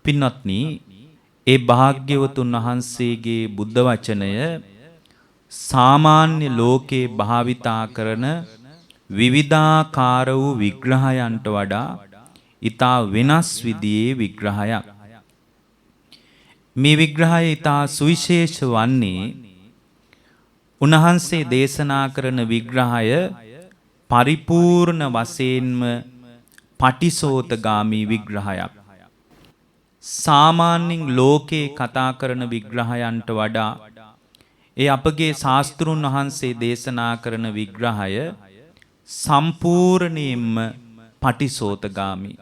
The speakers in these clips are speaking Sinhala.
පින්වත්නි, ඒ භාග්‍යවතුන් වහන්සේගේ බුද්ධ වචනය සාමාන්‍ය ලෝකේ භාවිතා කරන විවිධාකාර වූ විග්‍රහයන්ට වඩා ඊටා වෙනස් විදිහේ විග්‍රහයක්. මේ විග්‍රහය ඊටා සුවිශේෂ වන්නේ උන්වහන්සේ දේශනා කරන විග්‍රහය පරිපූර්ණ වශයෙන්ම පටිසෝතගාමී විග්‍රහයක්. සාමාන්‍යයෙන් ලෝකේ කතා කරන විග්‍රහයන්ට වඩා ඒ අපගේ ශාස්ත්‍රුන් වහන්සේ දේශනා කරන විග්‍රහය සම්පූර්ණයෙන්ම පටිසෝතගාමී.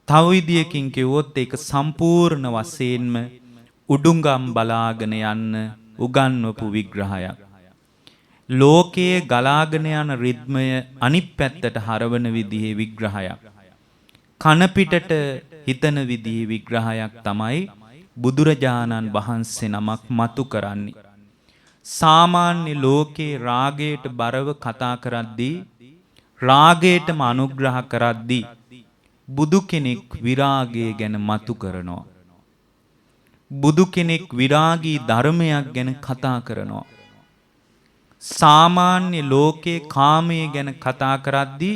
තව විදියකින් කිව්වොත් ඒක සම්පූර්ණ වශයෙන්ම උඩුංගම් බලාගෙන යන්න උගන්වපු විග්‍රහයක්. ලෝකයේ ගලාගෙන යන රිද්මය අනිත් පැත්තට හරවන විදිහේ විග්‍රහයක්. කන පිටට හිතන විදිහේ විග්‍රහයක් තමයි බුදුරජාණන් වහන්සේ නමක් මතු කරන්නේ. සාමාන්‍ය ලෝකේ රාගයට බරව කතා කරද්දී රාගයටම අනුග්‍රහ කරද්දී බුදු කෙනෙක් විරාගය ගැන මතු කරනවා. බුදු කෙනෙක් විරාගී ධර්මයක් ගැන කතා කරනවා. සාමාන්‍ය ලෝකේ කාමය ගැන කතා කරද්දී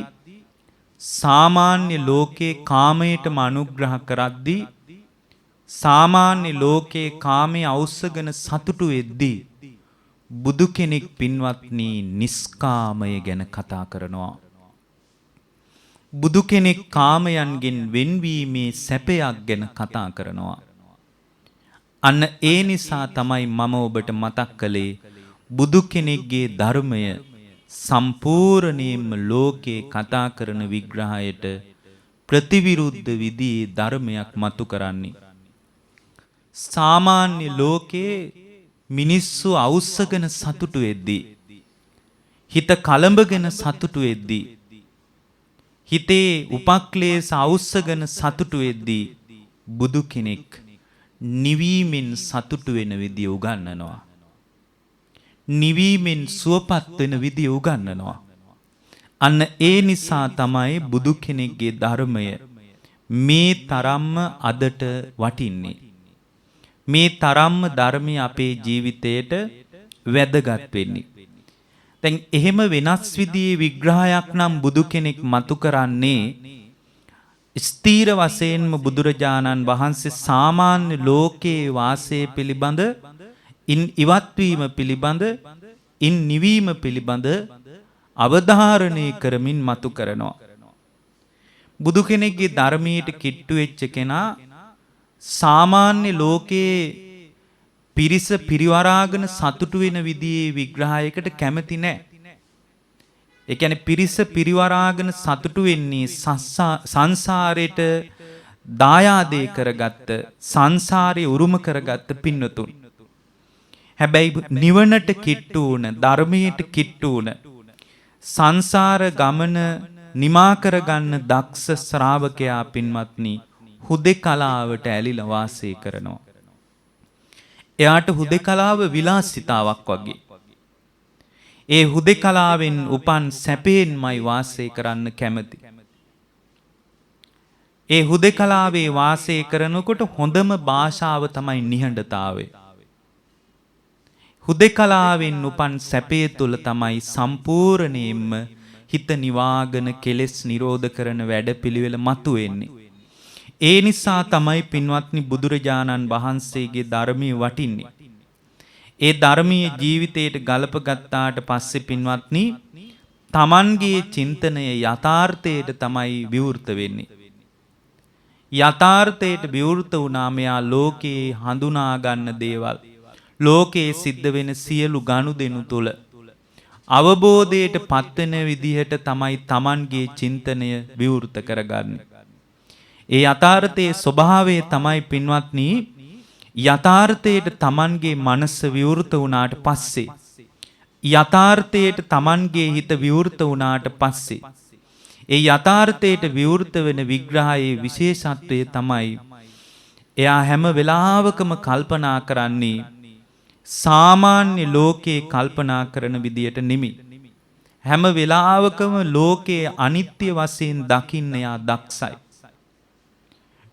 සාමාන්‍ය ලෝකේ කාමයටම අනුග්‍රහ කරද්දී සාමාන්‍ය ලෝකේ කාමයේ අවශ්‍යගෙන සතුටු වෙද්දී බුදු කෙනෙක් පින්වත්නි නිස්කාමය ගැන කතා කරනවා. බුදු කෙනෙක් කාමයන්ගෙන් වෙන්වීමේ සැපයක් ගැන කතා කරනවා. අන්න ඒ නිසා තමයි මම ඔබට මතක් කළේ බුදු කෙනෙක්ගේ ධර්මය සම්පූර්ණයෙන්ම ලෝකේ කතා කරන විග්‍රහයට ප්‍රතිවිරුද්ධ විදිහේ ධර්මයක් මතු කරන්නේ. සාමාන්‍ය ලෝකේ මිනිස්සු අවශ්‍යගෙන සතුටු වෙද්දී හිත කලඹගෙන සතුටු වෙද්දී හිතේ උපක්ලේශ අවශ්‍යගෙන සතුටු වෙද්දී බුදු කෙනෙක් නිවීමෙන් සතුටු වෙන විදිය උගන්වනවා. නිවීමෙන් සුවපත් වෙන විදිය උගන්වනවා. අන්න ඒ නිසා තමයි බුදු කෙනෙක්ගේ ධර්මය මේ තරම්ම අදට වටින්නේ. මේ තරම්ම ධර්මය අපේ ජීවිතයට වැදගත් වෙන්නේ. දැන් එහෙම වෙනස් විදිහේ විග්‍රහයක් නම් බුදු කෙනෙක් මතු කරන්නේ ස්ථීර වශයෙන්ම බුදුරජාණන් වහන්සේ සාමාන්‍ය ලෝකයේ වාසය පිළිබඳ ඉන් ඉවත්වීම පිළිබඳ ඉන් නිවීම පිළිබඳ අවධාරණය කරමින් මතු කරනවා. බුදු කෙනෙක්ගේ ධර්මයට කිට්ටු වෙච්ච කෙනා සාමාන්‍ය ලෝකයේ පිරිස පිරිවරාගෙන සතුටු වෙන විදිහේ විග්‍රහයකට කැමති නැහැ. ඒ කියන්නේ පිරිස පිරිවරාගෙන සතුටු වෙන්නේ සංසාරයට දායාදේ කරගත්ත සංසාරේ උරුම කරගත්ත පින්නතුන්. හැබැයි නිවනට කිට්ටු වුණ ධර්මයට කිට්ටු වුණ සංසාර ගමන නිමා කරගන්න දක්ෂ ශ්‍රාවකයා පින්වත්නි හුදෙකලාවට ඇලිලා වාසය කරනවා. එයාට හුදෙකලාව විලාසිතාවක් වගේ. ඒ හුදෙකලාවෙන් උපන් සැපයෙන්මයි වාසය කරන්න කැමති. ඒ හුදෙකලාවේ වාසය කරනකොට හොඳම භාෂාව තමයි නිහඬතාවය. හුදෙකලාවෙන් උපන් සැපය තුළ තමයි සම්පූර්ණයෙන්ම හිත නිවාගෙන කෙලෙස් නිරෝධ කරන වැඩපිළිවෙල මතුවෙන්නේ. ඒ නිසා තමයි පින්වත්නි බුදුරජාණන් වහන්සේගේ ධර්මයේ වටින්නේ. ඒ ධර්මීය ජීවිතයට ගලප ගත්තාට පස්සේ පින්වත්නි තමන්ගේ චින්තනය යථාර්ථයට තමයි විවෘත වෙන්නේ. යථාර්ථයට විවෘත වුණාම යා ලෝකේ හඳුනා ගන්න දේවල් ලෝකේ සිද්ධ වෙන සියලු ගනුදෙනු තුල අවබෝධයට පත්වෙන විදිහට තමයි තමන්ගේ චින්තනය විවෘත කරගන්නේ. ඒ යථාර්ථයේ ස්වභාවය තමයි පින්වත්නි යථාර්ථයට තමන්ගේ මනස විවෘත වුණාට පස්සේ යථාර්ථයට තමන්ගේ හිත විවෘත වුණාට පස්සේ ඒ යථාර්ථයට විවෘත වෙන විග්‍රහයේ විශේෂත්වය තමයි එයා හැම වෙලාවකම කල්පනා කරන්නේ සාමාන්‍ය ලෝකේ කල්පනා කරන විදියට නෙමෙයි. හැම වෙලාවකම ලෝකයේ අනිත්‍ය වශයෙන් දකින්න යා දක්ෂයි.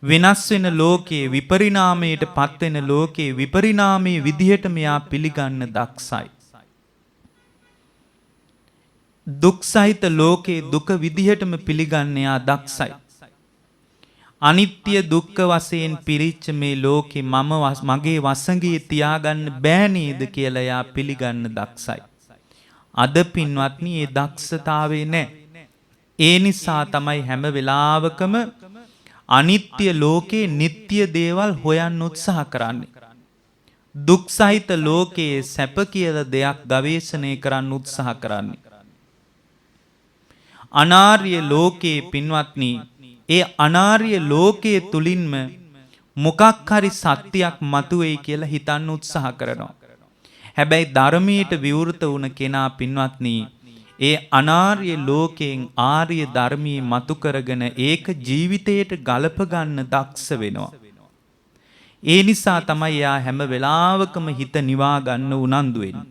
වෙනස් වෙන ලෝකයේ විපරිණාමයට පත් වෙන ලෝකයේ විපරිණාමයේ විදිහට මෙයා පිළිගන්න දක්ෂයි. දුක් සහිත ලෝකයේ දුක විදිහටම පිළිගන්න යා දක්ෂයි. අනිත්‍ය දුක්ඛ වශයෙන් පිරිච්ච මේ ලෝකේ මගේ වසඟේ තියාගන්න බෑ නේද කියලා යා පිළිගන්න දක්ෂයි. අද පින්වත්නි මේ දක්ෂතාවේ නැහැ. ඒ නිසා තමයි හැම වෙලාවකම අනිත්‍ය ලෝකේ නিত্য දේවල් හොයන්න උත්සාහ කරන්නේ. දුක් සහිත ලෝකයේ සැප කියලා දෙයක් ගවේෂණය කරන්න උත්සාහ කරන්නේ. අනාර්ය ලෝකයේ පින්වත්නි ඒ අනාර්ය ලෝකයේ තුලින්ම මොකක් හරි සත්‍යයක් මතුවේයි කියලා හිතන්න උත්සාහ කරනවා. හැබැයි ධර්මයට විවෘත වුණ කෙනා පින්වත්නි ඒ අනාර්ය ලෝකයෙන් ආර්ය ධර්මයේ මතු කරගෙන ඒක ජීවිතයට ගලප ගන්න දක්ෂ වෙනවා. ඒ නිසා තමයි යා හැම වෙලාවකම හිත නිවා ගන්න උනන්දු වෙන්නේ.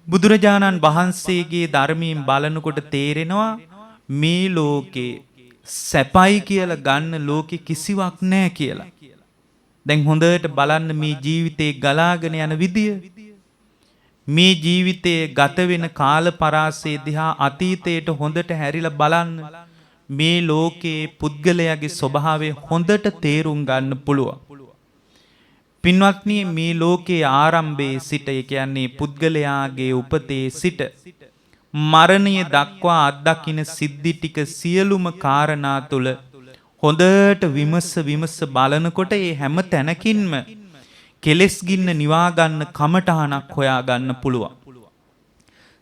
බුදුරජාණන් වහන්සේගේ ධර්මයෙන් බලනකොට තේරෙනවා මේ ලෝකේ සැපයි කියලා ගන්න ලෝකෙ කිසිවක් නැහැ කියලා. දැන් හොඳට බලන්න මේ ජීවිතේ ගලාගෙන යන විදිය. මේ ජීවිතයේ ගත වෙන කාල පරාසය දිහා අතීතයට හොඳට හැරිලා බලන්න. මේ ලෝකයේ පුද්ගලයාගේ ස්වභාවය හොඳට තේරුම් ගන්න පුළුවන්. පින්වත්නි මේ ලෝකයේ ආරම්භයේ සිට ඒ කියන්නේ පුද්ගලයාගේ උපතේ සිට මරණය දක්වා අත්දකින්න සිද්ධි ටික සියලුම කාරණා තුල හොඳට විමස බලනකොට මේ හැම තැනකින්ම කෙලෙස් ගින්න නිවා ගන්න කමඨහනක් හොයා ගන්න පුළුවන්.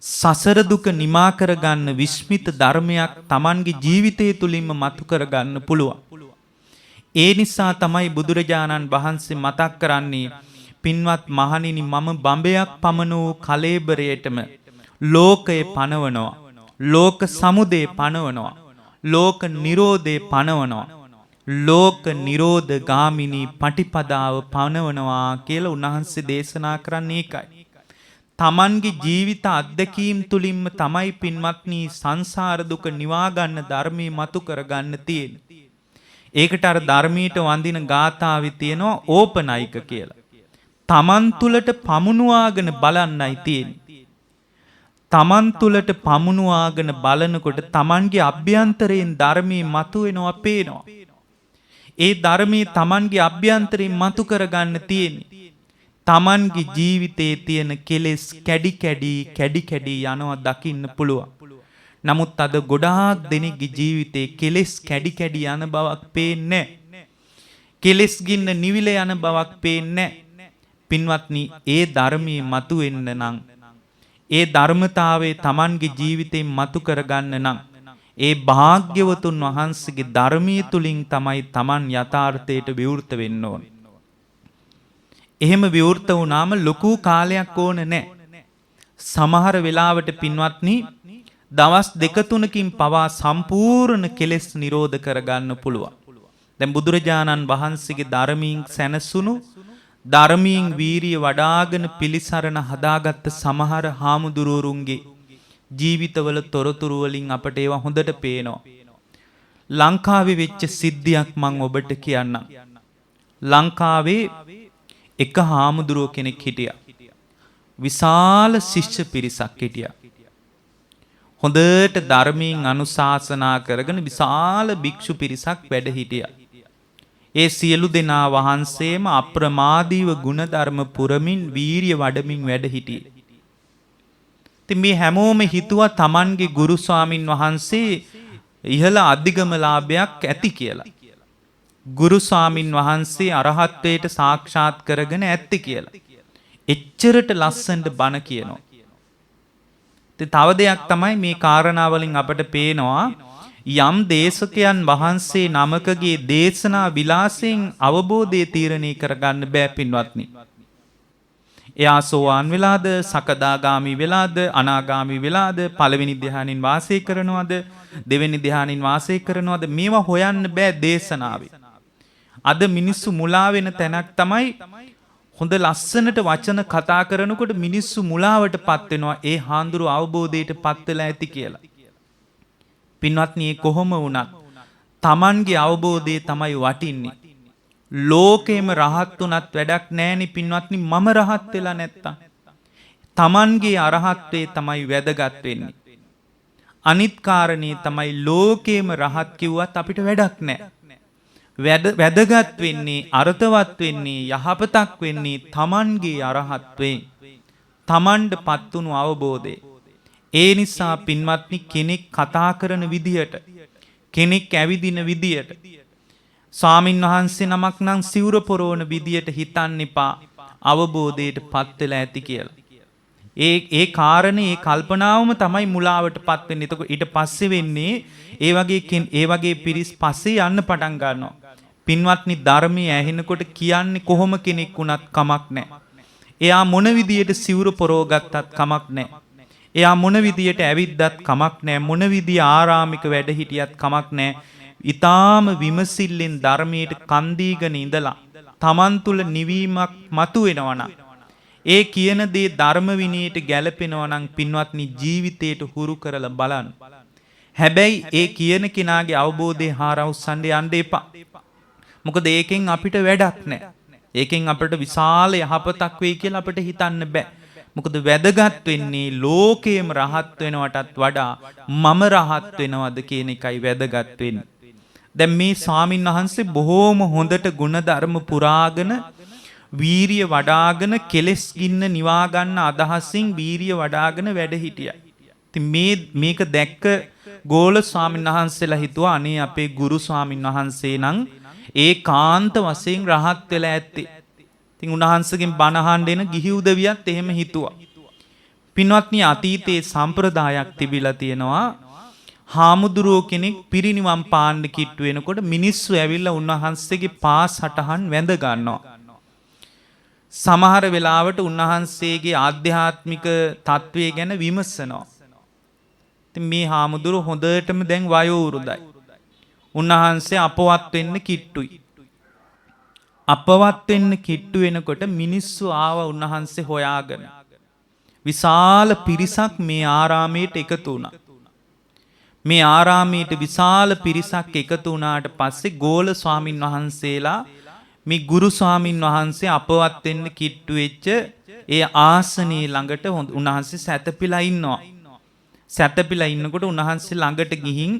සසර දුක නිමා කර ගන්න විස්මිත ධර්මයක් Tamanගේ ජීවිතය තුලින්ම මතු කර ගන්න පුළුවන්. ඒ නිසා තමයි බුදුරජාණන් වහන්සේ මතක් කරන්නේ පින්වත් මහණෙනි මම බඹයක් පමණ වූ කලෙබරයටම ලෝකේ පනවනවා. ලෝක සමුදය පනවනවා. ලෝක නිරෝධේ පනවනවා. ලෝක නිරෝධ ගාමිනී පටිපදාව පනවනවා කියලා උන්වහන්සේ දේශනා කරන්නේ ඒකයි. Tamanගේ ජීවිත අත්දැකීම් තුලින්ම තමයි පින්වත්නි සංසාර දුක නිවා ගන්න ධර්මයේ මතු කර ගන්න තියෙන්නේ. ඒකට අර ධර්මීට වඳින ගාථාවේ තියෙනවා ඕපනයික කියලා. Taman තුලට පමුණුවාගෙන බලන්නයි තියෙන්නේ. Taman තුලට පමුණුවාගෙන බලනකොට Tamanගේ අභ්‍යන්තරයෙන් ධර්මයේ මතුවෙනවා පේනවා. ඒ ධර්මයේ Tamanගේ අභ්‍යන්තරයෙන් මතු කරගන්න තියෙන්නේ. Tamanගේ ජීවිතයේ තියෙන කෙලෙස් කැඩි කැඩි යනවා දකින්න පුළුවන්. නමුත් අද ගොඩාක් දෙනෙක්ගේ ජීවිතේ කෙලෙස් කැඩි යන බවක් පේන්නේ නැහැ. කෙලෙස් ගින්න නිවිල යන බවක් පේන්නේ නැහැ. පින්වත්නි, ඒ ධර්මයේ මතුවෙන්න නම් ඒ ධර්මතාවයේ Tamanගේ ජීවිතයෙන් මතු කරගන්න නම් ඒ භාග්‍යවතුන් වහන්සේගේ ධර්මයේ තුලින් තමයි Taman යථාර්ථයට විවෘත වෙන්න ඕන. එහෙම විවෘත වුණාම ලොකු කාලයක් ඕන නැහැ. සමහර වෙලාවට පින්වත්නි දවස් 2-3කින් පවා සම්පූර්ණ කෙලෙස් නිරෝධ කරගන්න පුළුවන්. දැන් බුදුරජාණන් වහන්සේගේ ධර්මයෙන් සැනසුණු ධර්මයෙන් වීරිය වඩාගෙන පිළිසරණ හදාගත්ත සමහර හාමුදුරුවරුන්ගේ ජීවිතවල තොරතුරු වලින් අපට ඒවා හොඳට පේනවා. ලංකාවේ වෙච්ච සිද්ධියක් මම ඔබට කියන්නම්. ලංකාවේ එක හාමුදුරුව කෙනෙක් හිටියා. විශාල ශිෂ්‍ය පිරිසක් හිටියා. හොඳට ධර්මයෙන් අනුශාසනා කරගෙන විශාල භික්ෂු පිරිසක් වැඩ හිටියා. ඒ සියලු දෙනා වහන්සේම අප්‍රමාදීව ගුණධර්ම පුරමින් වීරිය වඩමින් වැඩ හිටියේ. ඉතින් මේ හැමෝම හිතුවා Tamanගේ ගුරු ස්වාමින් වහන්සේ ඉහළ අධිගම ලාභයක් ඇති කියලා. ගුරු ස්වාමින් වහන්සේ අරහත්ත්වයට සාක්ෂාත් කරගෙන ඇත්ති කියලා. එච්චරට ලස්සනට බණ කියනවා. තව දෙයක් තමයි මේ කාරණාවලින් අපට පේනවා යම් දේශකයන් වහන්සේ නමකගේ දේශනා විලාසයෙන් අවබෝධය තීරණය කරගන්න බෑ පින්වත්නි. එයා සෝවාන් වෙලාද, සකදාගාමි වෙලාද, අනාගාමි වෙලාද, පළවෙනි ධ්‍යානින් වාසය කරනවද, දෙවෙනි ධ්‍යානින් වාසය කරනවද, මේවා හොයන්න බෑ දේශනාවේ. අද මිනිස්සු මුලා වෙන තැනක් තමයි හොඳ ලස්සනට වචන කතා කරනකොට මිනිස්සු මුලාවටපත් වෙනවා ඒ හාඳුරු අවබෝධයට පත් වෙලා ඇති කියලා. පින්වත්නි, කොහොම වුණත් තමන්ගේ අවබෝධය තමයි වටින්නේ. ලෝකේම රහත් වුණත් වැඩක් නැහෙනි පින්වත්නි මම රහත් වෙලා නැත්තම්. තමන්ගේ අරහත්වේ තමයි වැදගත් වෙන්නේ. අනිත් කාරණේ තමයි ලෝකේම රහත් කිව්වත් අපිට වැඩක් නැහැ. වැදගත් වෙන්නේ අර්ථවත් වෙන්නේ යහපතක් වෙන්නේ තමන්ගේ අරහත්වේ. තමන්ටපත් වුණු අවබෝධය. ඒ නිසා පින්වත්නි කෙනෙක් කතා කරන විදියට කෙනෙක් ඇවිදින විදියට ස්වාමින් වහන්සේ නමක් නම් සිවුර පොරවන විදියට හිතන්න එපා අවබෝධයටපත් වෙලා ඇති කියලා. ඒ කාරණේ ඒ කල්පනාවම තමයි මුලාවටපත් වෙන්නේ. එතකොට ඊට පස්සේ වෙන්නේ ඒ වගේ පිරිස් පස්සේ යන්න පටන් ගන්නවා. පින්වත්නි ධර්මයේ ඇහෙනකොට කියන්නේ කොහොම කෙනෙක් වුණත් කමක් නැහැ. එයා මොන විදියට සිවුර පොරව ගත්තත් කමක් නැහැ. එයා මොන විදියට ඇවිද්දත් කමක් නැහැ. මොන විදිය ආරාමික වැඩ හිටියත් කමක් නැහැ. ඊටාම විමසිල්ලෙන් ධර්මයට කන් දීගෙන ඉඳලා තමන් තුළ නිවීමක් මතුවෙනවා නම් ඒ කියන දේ ධර්ම විනයට ගැලපෙනවා නම් පින්වත්නි ජීවිතයට හුරු කරලා බලන්න. හැබැයි ඒ කියන කෙනාගේ අවබෝධය හාරවුස්සන්න යන්න එපා. මොකද ඒකෙන් අපිට වැඩක් නැහැ. ඒකෙන් අපිට විශාල යහපතක් වෙයි කියලා අපිට හිතන්න බෑ. මොකද වැදගත් වෙන්නේ ලෝකේම රහත් වෙනවටත් වඩා මම රහත් වෙනවද කියන එකයි වැදගත් වෙන්නේ. දැන් මේ ස්වාමින් වහන්සේ බොහෝම හොඳට ගුණධර්ම පුරාගෙන වීරිය වඩාගෙන කෙලෙස් ගින්න නිවා ගන්න අදහසින් වීරිය වඩාගෙන වැඩ හිටියා. ඉතින් මේක දැක්ක ගෝල ස්වාමින් වහන්සේලා හිතුවා අනේ අපේ ගුරු ස්වාමින් වහන්සේ නම් ඒකාන්ත වශයෙන් රහත් වෙලා ඇත්තේ. ඉතින් උන්වහන්සේගෙන් බණ අහන්න එන ගිහි උදවියත් එහෙම හිතුවා. පින්වත්නි අතීතයේ සම්ප්‍රදායක් තිබිලා තියෙනවා. හාමුදුරුවෝ කෙනෙක් පිරිනිවන් පාන්න කිට්ටු වෙනකොට මිනිස්සු ඇවිල්ලා උන්වහන්සේගේ පාස් හටහන් වැඳ ගන්නවා. සමහර වෙලාවට උන්වහන්සේගේ ආධ්‍යාත්මික තත්වය ගැන විමසනවා. ඉතින් මේ හාමුදුරුවෝ හොඳටම දැන් වයෝවෘදයි. උන්වහන්සේ අපවත් වෙන්න කිට්ටුයි. අපවත් වෙන්න කිට්ටු වෙනකොට මිනිස්සු ආව උන්වහන්සේ හොයාගෙන. විශාල පිරිසක් මේ ආරාමයට එකතු වුණා. මේ ආරාමයට විශාල පිරිසක් එකතු වුණාට පස්සේ ගෝල ස්වාමින් වහන්සේලා මේ ගුරු ස්වාමින් වහන්සේ අපවත් වෙන්න කිට්ටු වෙච්ච ඒ ආසනයේ ළඟට උන්වහන්සේ සැතපීලා ඉන්නවා. සැතපීලා ඉන්නකොට උන්වහන්සේ ළඟට ගිහින්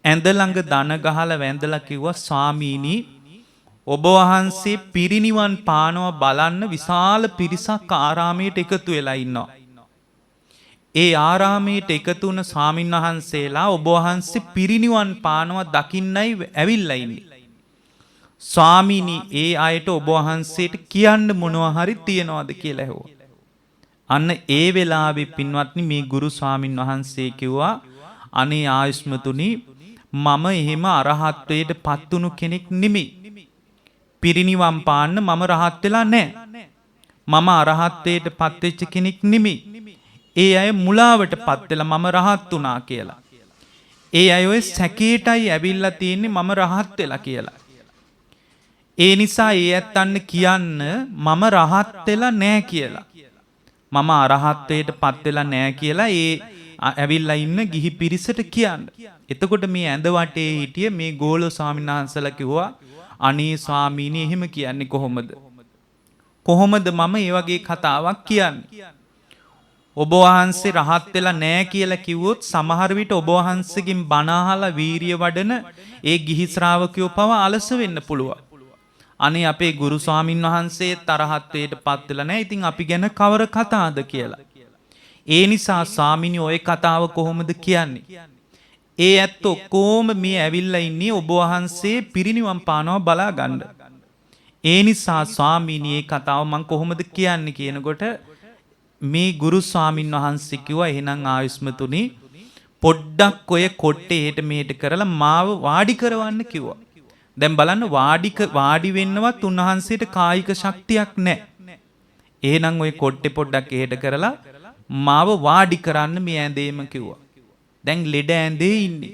ඇඳ ළඟ දන ගහලා වැඳලා කිව්වා ස්වාමීනි ඔබ වහන්සේ පිරිනිවන් පානවා බලන්න විශාල පිරිසක් ආරාමයට එකතු වෙලා ඉන්නවා. ඒ ආරාමයට එකතු වුණ ස්වාමින් වහන්සේලා ඔබ වහන්සේ පිරිනිවන් පානවා දකින්නයි ඇවිල්ලා ඉන්නේ. ස්වාමීනි ඒ අයට ඔබ වහන්සේට කියන්න මොනවා හරි තියනවද කියලා ඇහුවා. අන්න ඒ වෙලාවේ පින්වත්නි මේ ගුරු ස්වාමින් වහන්සේ කිව්වා අනේ ආයුෂ්මතුනි මම එහෙම අරහත්ත්වයට පත්තුණු කෙනෙක් නෙමෙයි. පිරිනිවන් පාන්න මම රහත් වෙලා නැහැ. මම අරහත්ත්වයට පත් වෙච්ච කෙනෙක් නෙමෙයි. ඒ අය මුලාවට පත් වෙලා මම රහත් වුණා කියලා. ඒ අය ඔය සැකේටයි ඇවිල්ලා තියෙන්නේ මම රහත් වෙලා කියලා. ඒ නිසා ඒ ඇත්තන්න කියන්න මම රහත් වෙලා නැහැ කියලා. මම අරහත්ත්වයට පත් වෙලා නැහැ කියලා ඒ ඇවිල්ලා ඉන්න ගිහි පිරිසට කියන්න. එතකොට මේ ඇඳ වටේ හිටිය මේ ගෝල ස්වාමීන් වහන්සේලා කිව්වා අනේ ස්වාමීනි එහෙම කියන්නේ කොහොමද? කොහොමද මම මේ වගේ කතාවක් කියන්නේ? ඔබ වහන්සේ රහත් වෙලා නැහැ කියලා කිව්වොත් සමහර විට ඔබ වහන්සේගෙන් බණ අහලා වීරිය වඩන ඒ ගිහි ශ්‍රාවකයෝ පවා අලස වෙන්න පුළුවන්. අනේ අපේ ගුරු ස්වාමින් වහන්සේ තරහත්වයට පත් වෙලා නැහැ. ඉතින් අපි ගැන කවර කතාවද කියලා. ඒ නිසා ස්වාමිනී ඔය කතාව කොහොමද කියන්නේ? ඒ ඇත්ත ඔක්කොම මේ ඇවිල්ලා ඉන්නේ ඔබ වහන්සේ පිරිනිවන් පානවා බලා ගන්න. ඒ නිසා ස්වාමීනි මේ කතාව මම කොහොමද කියන්නේ කියනකොට මේ ගුරු ස්වාමින් වහන්සේ කිව්වා එහෙනම් ආයුෂ්මතුනි පොඩ්ඩක් ඔය කොට්ටේ හෙට මෙහෙට කරලා මාව වාඩි කරවන්න කිව්වා. දැන් බලන්න වාඩි වෙන්නවත් උන්වහන්සේට කායික ශක්තියක් නැහැ. එහෙනම් ඔය කොට්ටේ පොඩ්ඩක් එහෙට කරලා මාව වාඩි කරන්න මේ ඇඳේම කිව්වා. දැන් ලෙඩ ඇඳේ ඉන්නේ.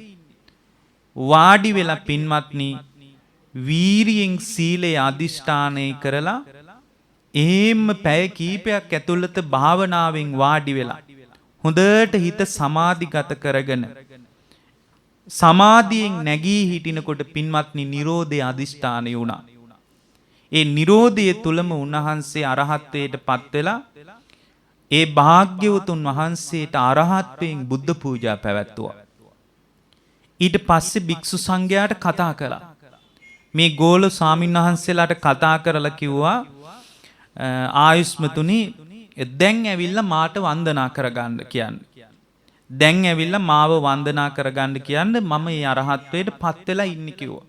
වාඩි වෙලා පින්වත්නි වීරියෙන් සීලේ අදිෂ්ඨානය කරලා එහෙම පැය කීපයක් ඇතුළත භාවනාවෙන් වාඩි වෙලා හොඳට හිත සමාධිගත කරගෙන සමාධියෙන් නැගී හිටිනකොට පින්වත්නි නිරෝධය අදිෂ්ඨානය වුණා. ඒ නිරෝධය තුලම උන්වහන්සේ අරහත්ත්වයට පත් වෙලා ඒ භාග්‍යවතුන් වහන්සේට අරහත්ත්වයෙන් බුද්ධ පූජා පැවැත්තුවා. ඊට පස්සේ භික්ෂු සංඝයාට කතා කළා. මේ ගෝල ස්වාමීන් වහන්සේලාට කතා කරලා කිව්වා ආයුෂ්මතුනි දැන් ඇවිල්ලා මාට වන්දනා කරගන්න කියන්නේ. දැන් ඇවිල්ලා මාව වන්දනා කරගන්න කියන්නේ මම මේ අරහත්ත්වයට පත් වෙලා ඉන්නේ කිව්වා.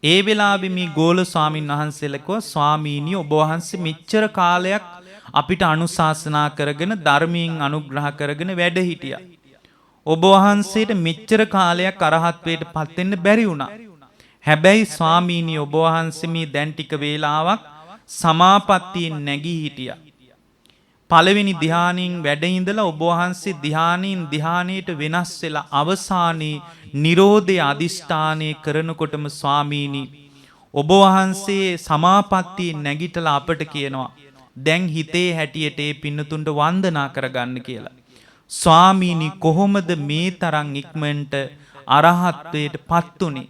ඒ වෙලාවේ මේ ගෝල ස්වාමීන් වහන්සේලා කිව්වා ස්වාමීනි ඔබ වහන්සේ මෙච්චර කාලයක් අපිට අනුශාසනා කරගෙන ධර්මයෙන් අනුග්‍රහ කරගෙන වැඩ හිටියා. ඔබ වහන්සේට මෙච්චර කාලයක් අරහත්ත්වයට පත් වෙන්න බැරි වුණා. හැබැයි ස්වාමීනි ඔබ වහන්සේ මේ දැන් ටික වේලාවක් සමාපත්තියෙන් නැගී හිටියා. පළවෙනි ධ්‍යානයෙන් වැඩ ඉඳලා ඔබ වහන්සේ ධ්‍යානයෙන් ධ්‍යානයට වෙනස් වෙලා අවසානයේ නිරෝධය අදිෂ්ඨානය කරනකොටම ස්වාමීනි ඔබ වහන්සේ සමාපත්තියෙන් නැගිටලා අපට කියනවා දැන් හිතේ හැටියට ඒ පින්නතුන්ට වන්දනා කරගන්න කියලා. ස්වාමීනි කොහොමද මේ තරම් ඉක්මනට අරහත්ත්වයට පත් උනේ?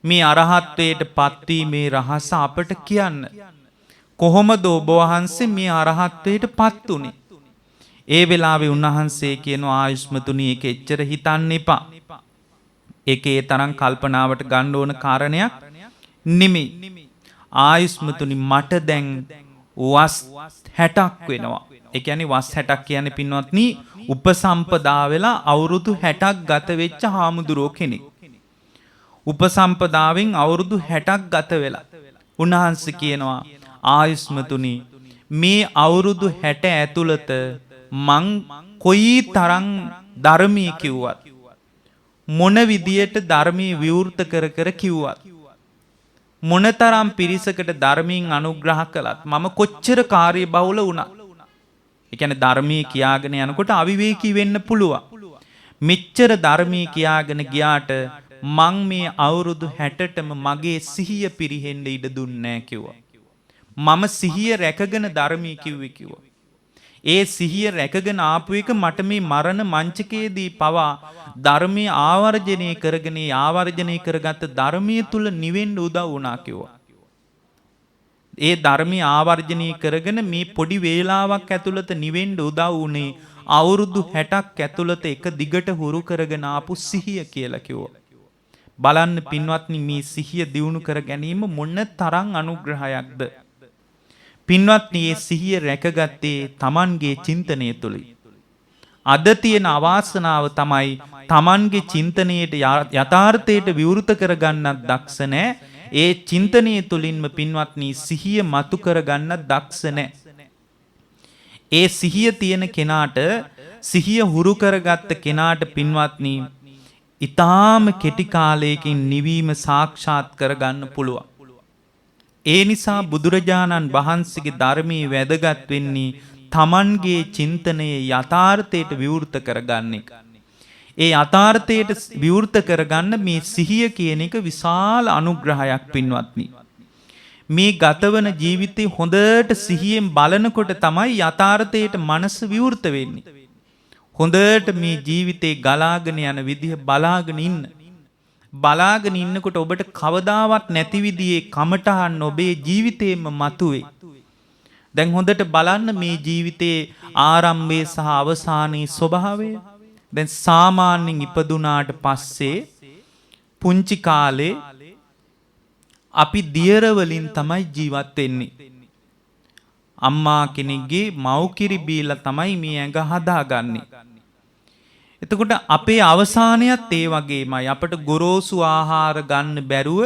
මේ අරහත්ත්වයට පත්වීමේ රහස අපට කියන්න. කොහොමද ඔබ වහන්සේ මේ අරහත්ත්වයට පත් උනේ? ඒ වෙලාවේ උන්වහන්සේ කියනවා ආයුෂ්මතුනි ඒක එච්චර හිතන්න එපා. ඒකේ තරම් කල්පනාවට ගන්න ඕන කාරණයක් නෙමෙයි. ආයුෂ්මතුනි මට දැන් වස් 60ක් වෙනවා. ඒ කියන්නේ වස් 60ක් කියන්නේ පින්වත්නි උපසම්පදා වෙලා අවුරුදු 60ක් ගත වෙච්ච හාමුදුරුවෝ කෙනෙක්. උපසම්පදාවෙන් අවුරුදු 60ක් ගත වෙලා උන්වහන්සේ කියනවා ආයුෂ්මතුනි මේ අවුරුදු 60 ඇතුළත මං කොයි තරම් ධර්මයේ කිව්වත් මොන විදියට ධර්මයේ විවෘත කර කිව්වත් මොනතරම් පිරිසකට ධර්මයෙන් අනුග්‍රහ කළත් මම කොච්චර කාර්යබහුල වුණා. ඒ කියන්නේ ධර්මයේ කියාගෙන යනකොට අවිවේකී වෙන්න පුළුවන්. මෙච්චර ධර්මයේ කියාගෙන ගියාට මං මේ අවුරුදු 60ටම මගේ සිහිය පිරිහෙන්න ඉඩ දුන්නේ නැහැ කිව්වා. මම සිහිය රැකගෙන ධර්මයේ කිව්වා. ඒ සිහිය රැකගෙන ආපු එක මට මේ මරණ මංචකයේදී පවා ධර්මයේ ආවර්ජනය කරගෙන ආවර්ජනය කරගත්ත ධර්මයේ තුල නිවෙන්න උදව් වුණා කිව්වා. ඒ ධර්මයේ ආවර්ජනය කරගෙන මේ පොඩි වේලාවක් ඇතුළත නිවෙන්න උදව් වුණේ අවුරුදු 60ක් ඇතුළත එක දිගට හුරු කරගෙන ආපු සිහිය කියලා කිව්වා. බලන්න පින්වත්නි මේ සිහිය දියුණු කර ගැනීම මොන තරම් අනුග්‍රහයක්ද? පින්වත්නි මේ සිහිය රැකගත්තේ Tamanගේ චින්තනය තුලයි. අද තියෙන අවාසනාව තමයි Tamanගේ චින්තනයේට යථාර්ථයට විවෘත කරගන්නත් දක්ෂ නැහැ. ඒ චින්තනයේ තුලින්ම පින්වත්නි සිහිය මතු කරගන්නත් දක්ෂ නැහැ. ඒ සිහිය තියෙන කෙනාට සිහිය හුරු කරගත්ත කෙනාට පින්වත්නි ඊටාම කෙටි කාලයකින් නිවීම සාක්ෂාත් කරගන්න පුළුවන්. ඒ නිසා බුදුරජාණන් වහන්සේගේ ධර්මයේ වැදගත් වෙන්නේ Tamanගේ චින්තනයේ යථාර්ථයට විවෘත කරගන්න එක. ඒ යථාර්ථයට විවෘත කරගන්න මේ සිහිය කියන එක විශාල අනුග්‍රහයක් පින්වත්නි. මේ ගතවන ජීවිතේ හොඳට සිහියෙන් බලනකොට තමයි යථාර්ථයට මනස විවෘත වෙන්නේ. හොඳට මේ ජීවිතේ ගලාගෙන යන විදිහ බලාගෙන ඉන්න. බලාගෙන ඉන්නකොට ඔබට කවදාවත් නැති විදිහේ කමටහන් ඔබේ ජීවිතේම මතුවේ. දැන් හොඳට බලන්න මේ ජීවිතේ ආරම්භයේ සහ අවසානයේ ස්වභාවය. දැන් සාමාන්‍යයෙන් ඉපදුනාට පස්සේ පුංචි කාලේ අපි දියර වලින් තමයි ජීවත් වෙන්නේ. අම්මා කෙනෙක්ගේ මව්කිරි බීලා තමයි මේ ඇඟ හදාගන්නේ. එතකොට අපේ අවසානයත් ඒ වගේමයි. අපට ගොරෝසු ආහාර ගන්න බැරුව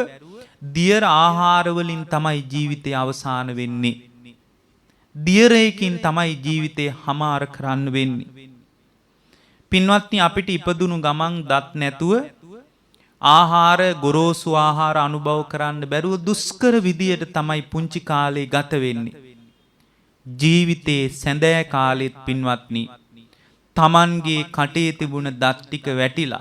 දියර ආහාර වලින් තමයි ජීවිතය අවසාන වෙන්නේ. දියරයකින් තමයි ජීවිතේ හමාර කරන්න වෙන්නේ. පින්වත්නි අපිට ඉපදුණු ගමන් දත් නැතුව ආහාර ගොරෝසු ආහාර අනුභව කරන්න බැරුව දුෂ්කර විදියට තමයි පුංචි කාලේ ගත වෙන්නේ. ජීවිතේ සැඳෑ කාලෙත් පින්වත්නි Tamanගේ කටේ තිබුණ දත් ටික වැටිලා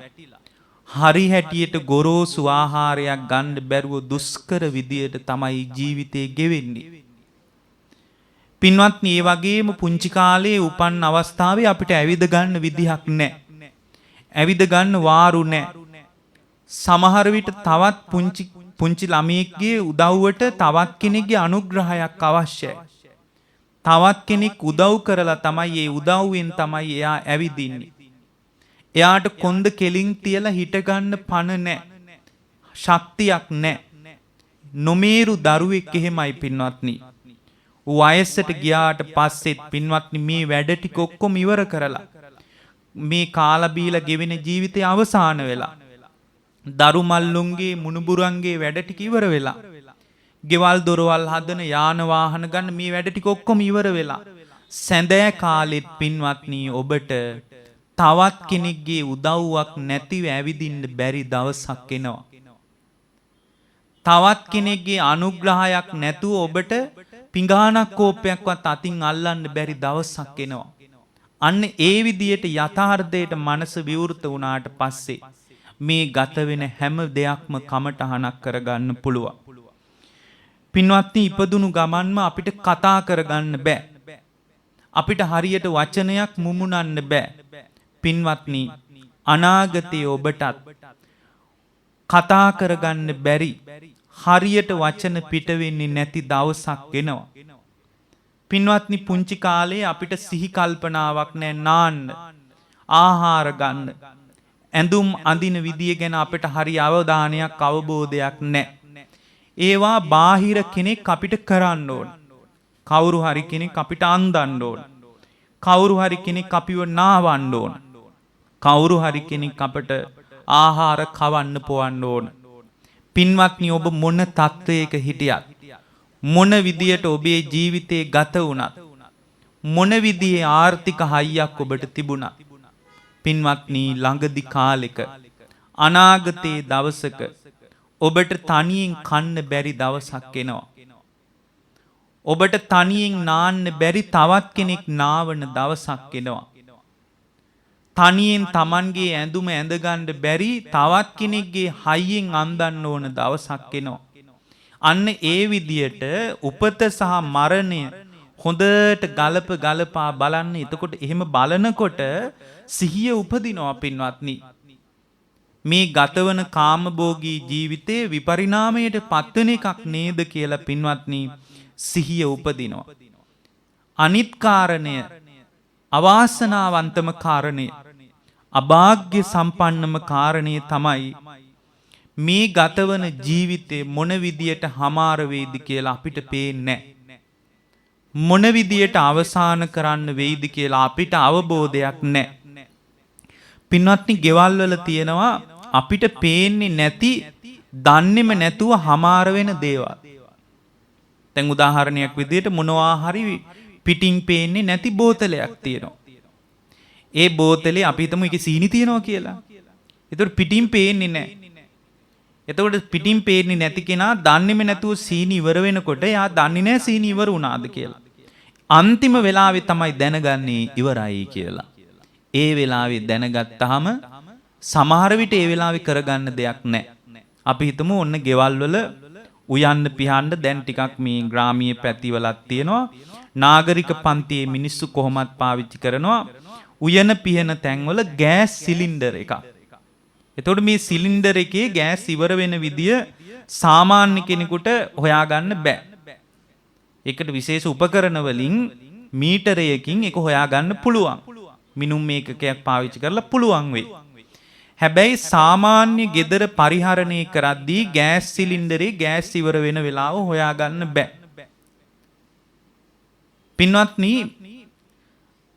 හරි හැටියට ගොරෝසු ආහාරයක් ගන්න බැරුව දුෂ්කර විදියට තමයි ජීවිතේ ගෙවෙන්නේ. පින්වත්නි ඒ වගේම පුංචි කාලේ උපන් අවස්ථාවේ අපිට ඇවිද ගන්න විදිහක් නැහැ. ඇවිද ගන්න වාරු නැහැ. සමහර විට තවත් පුංචි ළමයෙක්ගේ උදව්වට තවත් කෙනෙක්ගේ අනුග්‍රහයක් අවශ්‍යයි. තවත් කෙනෙක් උදව් කරලා තමයි ඒ උදව්වෙන් තමයි එයා ඇවිදින්නේ. එයාට කොන්ද කෙලින් තියලා හිට ගන්න පණ නැහැ. ශක්තියක් නැහැ. නොමේරු දරුවෙක් එහෙමයි පින්වත්නි. වයසට ගියාට පස්සෙත් පින්වත්නි මේ වැඩ ටික ඔක්කොම ඉවර කරලා මේ කාලා බීලා ගෙවෙන ජීවිතය අවසාන වෙලා දරු මල්ලුන්ගේ මුණුබුරන්ගේ වැඩ ටික ඉවර වෙලා ගෙවල් දොරවල් හදන යාන වාහන ගන්න මේ වැඩ ටික ඔක්කොම ඉවර වෙලා සැඳෑ කාලෙත් පින්වත්නි ඔබට තවත් කෙනෙක්ගේ උදව්වක් නැතිව ඇවිදින්න බැරි දවසක් එනවා. තවත් කෙනෙක්ගේ අනුග්‍රහයක් නැතුව ඔබට පිඟානක් කෝපයක්වත් අතින් අල්ලන්න බැරි දවසක් එනවා. අන්න ඒ විදියට යථාර්ථයට මනස විවෘත වුණාට පස්සේ මේ ගත වෙන හැම දෙයක්ම කමටහනක් කරගන්න පුළුවන්. පින්වත්නි ඉපදුණු ගමන්ම අපිට කතා කරගන්න බෑ. අපිට හරියට වචනයක් මුමුණන්න බෑ. පින්වත්නි අනාගතයේ ඔබටත් කතා කරගන්න බැරි හරියට වචන පිට වෙන්නේ නැති දවසක් එනවා. පින්වත්නි පුංචි කාලේ අපිට සිහි කල්පනාවක් නැහැ නාන්න, ආහාර ගන්න, ඇඳුම් අඳින විදිය ගැන අපිට හරි අවධානයක් අවබෝධයක් නැහැ. ඒවා බාහිර කෙනෙක් අපිට කරන්න ඕන. කවුරු හරි කෙනෙක් අපිට අන්දන්න ඕන. කවුරු හරි කෙනෙක් අපිව නාවන්න ඕන. කවුරු හරි කෙනෙක් අපට ආහාර කවන්න පොවන්න ඕන. පින්වත්නි ඔබ මොන තත්වයක හිටියත් මොන විදියට ඔබේ ජීවිතේ ගත වුණත් මොන විදිහේ ආර්ථික හයියක් ඔබට තිබුණත් පින්වත්නි ළඟදි කාලෙක අනාගතයේ දවසක ඔබට තනියෙන් කන්න බැරි දවසක් එනවා. ඔබට තනියෙන් නාන්න බැරි තවත් කෙනෙක් නාවන දවසක් එනවා. තනියෙන් Tamanගේ ඇඳුම ඇඳගන්න බැරි තවත් කෙනෙක්ගේ හයියෙන් අඳන්න ඕන දවසක් එනවා. අන්න ඒ විදියට උපත සහ මරණය හොඳට ගලපා බලන්න. එතකොට එහෙම බලනකොට සිහිය උපදිනවා පින්වත්නි. මේ ගතවන කාමභෝගී ජීවිතේ විපරිණාමයට පත්වෙන එකක් නේද කියලා පින්වත්නි සිහිය උපදිනවා. අනිත් කාරණය අවාසනාවන්තම කාරණය අභාග්‍ය සම්පන්නම කාරණය තමයි මේ ගතවන ජීවිතේ මොන විදියට හමාර වේද කියලා අපිට පේන්නේ නැහැ. මොන විදියට අවසන් කරන්න වෙයිද කියලා අපිට අවබෝධයක් නැහැ. පින්වත්නි ගෙවල් වල තියෙනවා අපිට පේන්නේ නැති දන්නේම නැතුව හමාර වෙන දේවල්. දැන් උදාහරණයක් විදියට මොනවා හරි පිටින් පේන්නේ නැති බෝතලයක් තියෙනවා. ඒ බෝතලේ අපි හිතමු ඒකේ සීනි තියෙනවා කියලා. ඒතකොට පිටින් පේන්නේ නැහැ. එතකොට පිටින් පේන්නේ නැති කෙනා දන්නේම නැතුව සීනි ඉවර වෙනකොට එයා දන්නේ නැහැ සීනි ඉවර වුණාද කියලා. අන්තිම වෙලාවේ තමයි දැනගන්නේ ඉවරයි කියලා. ඒ වෙලාවේ දැනගත්තාම සමහර විට ඒ වෙලාවේ කරගන්න දෙයක් නැහැ. අපි හිතමු ඔන්න ගෙවල් වල උයන්න පිහන්න දැන් ටිකක් මේ ග්‍රාමීය පැතිවලක් තියෙනවා. නාගරික පන්තියේ මිනිස්සු කොහොමත් පාවිච්චි කරනවා උයන පිහන තැන්වල ගෑස් සිලින්ඩර් එකක්. එතකොට මේ සිලින්ඩර් එකේ ගෑස් ඉවර වෙන විදිය සාමාන්‍ය කෙනෙකුට හොයාගන්න බෑ. ඒකට විශේෂ උපකරණ වලින් මීටරයකින් ඒක හොයාගන්න පුළුවන්. මිනුම් මේකකයක් පාවිච්චි කරලා පුළුවන් වෙයි. හැබැයි සාමාන්‍ය ගෙදර පරිහරණය කරද්දී ගෑස් සිලින්ඩරේ ගෑස් ඉවර වෙන වෙලාව හොයාගන්න බෑ. පින්වත්නි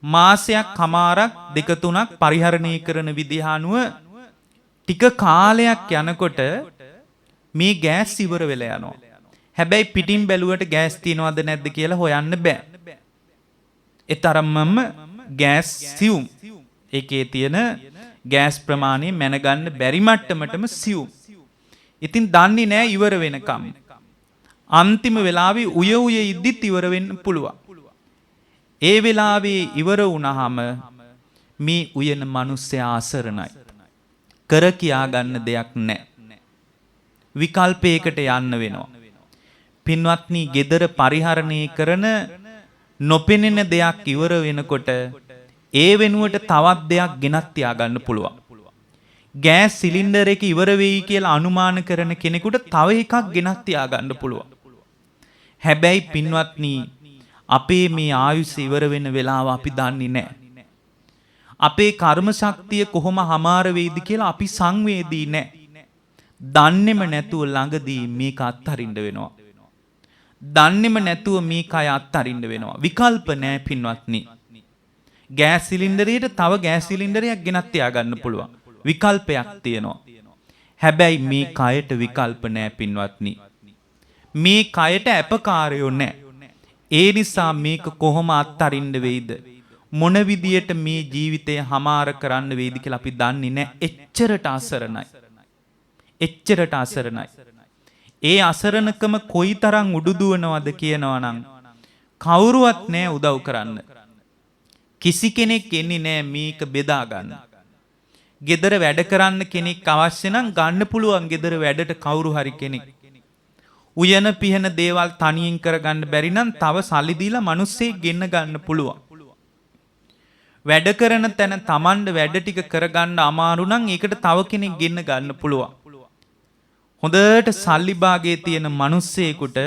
මාසයක් කමාරක් දෙක තුනක් පරිහරණය කරන විදිහ අනුව ටික කාලයක් යනකොට මේ ගෑස් ඉවර වෙලා යනවා. හැබැයි පිටින් බැලුවට ගෑස් තියනවද නැද්ද කියලා හොයන්න බෑ. ඒ තරම්ම ගෑස් සියුම්. ඒකේ තියෙන ගෑස් ප්‍රමාණය මැනගන්න බැරි මට්ටමටම සියුම්. ඉතින් දන්නේ නෑ ඉවර වෙනකම්. අන්තිම වෙලාවේ උය ඉද්දිත් ඉවර වෙන්න පුළුවන්. ඒ වෙලාවේ ඉවර වුණාම මේ උයන මිනිස්සයා අසරණයි. කර කියා ගන්න දෙයක් නැහැ. විකල්පයකට යන්න වෙනවා. පින්වත්නි, gedara පරිහරණය කරන නොපෙනෙන දෙයක් ඉවර වෙනකොට ඒ වෙනුවට තවත් දෙයක් ගෙනත් තියා ගන්න පුළුවන්. ගෑස් සිලින්ඩර් එක ඉවර වෙයි කියලා අනුමාන කරන කෙනෙකුට තව එකක් ගෙනත් තියාගන්න පුළුවන්. හැබැයි පින්වත්නි අපේ මේ ආයුෂ ඉවර වෙන වෙලාව අපි දන්නේ නැහැ. අපේ කර්ම ශක්තිය කොහොම හමාර වෙයිද කියලා අපි සංවේදී නැහැ. දන්නේම නැතුව ළඟදී මේක අත්හරින්න වෙනවා. දන්නේම නැතුව මේක අය අත්හරින්න වෙනවා. විකල්ප නැහැ පින්වත්නි. ගෑස් සිලින්ඩරයට තව ගෑස් සිලින්ඩරයක් ගෙනත් තියාගන්න පුළුවන්. විකල්පයක් තියෙනවා. හැබැයි මේ කයට විකල්ප නැහැ පින්වත්නි. මේ කයට අපකාරයෝ නැහැ. ඒ නිසා මේක කොහොම අත්හරින්න වෙයිද? මොන විදියට මේ ජීවිතය හමාර කරන්න වෙයිද කියලා අපි දන්නේ නැහැ. එච්චරට අසරණයි. එච්චරට අසරණයි. ඒ අසරණකම කොයිතරම් උඩුදුවනවද කියනවනම් කවුරුවත් නැහැ උදව් කරන්න. කිසි කෙනෙක් එන්නේ නැහැ මේක බෙදා ගන්න. ගෙදර වැඩ කරන්න කෙනෙක් අවශ්‍ය නම් ගන්න පුළුවන් ගෙදර වැඩට කවුරු හරි කෙනෙක්. උයන පිහන දේවල් තනියෙන් කරගන්න බැරි නම් තව සල්ලි දීලා මිනිස්සෙක් ගෙන්න ගන්න පුළුවන්. වැඩ කරන තැන Tamand වැඩ ටික කරගන්න අමාරු නම් ඒකට තව කෙනෙක් ගෙන්න ගන්න පුළුවන්. හොඳට සල්ලි භාගයේ තියෙන මිනිස්සෙකුට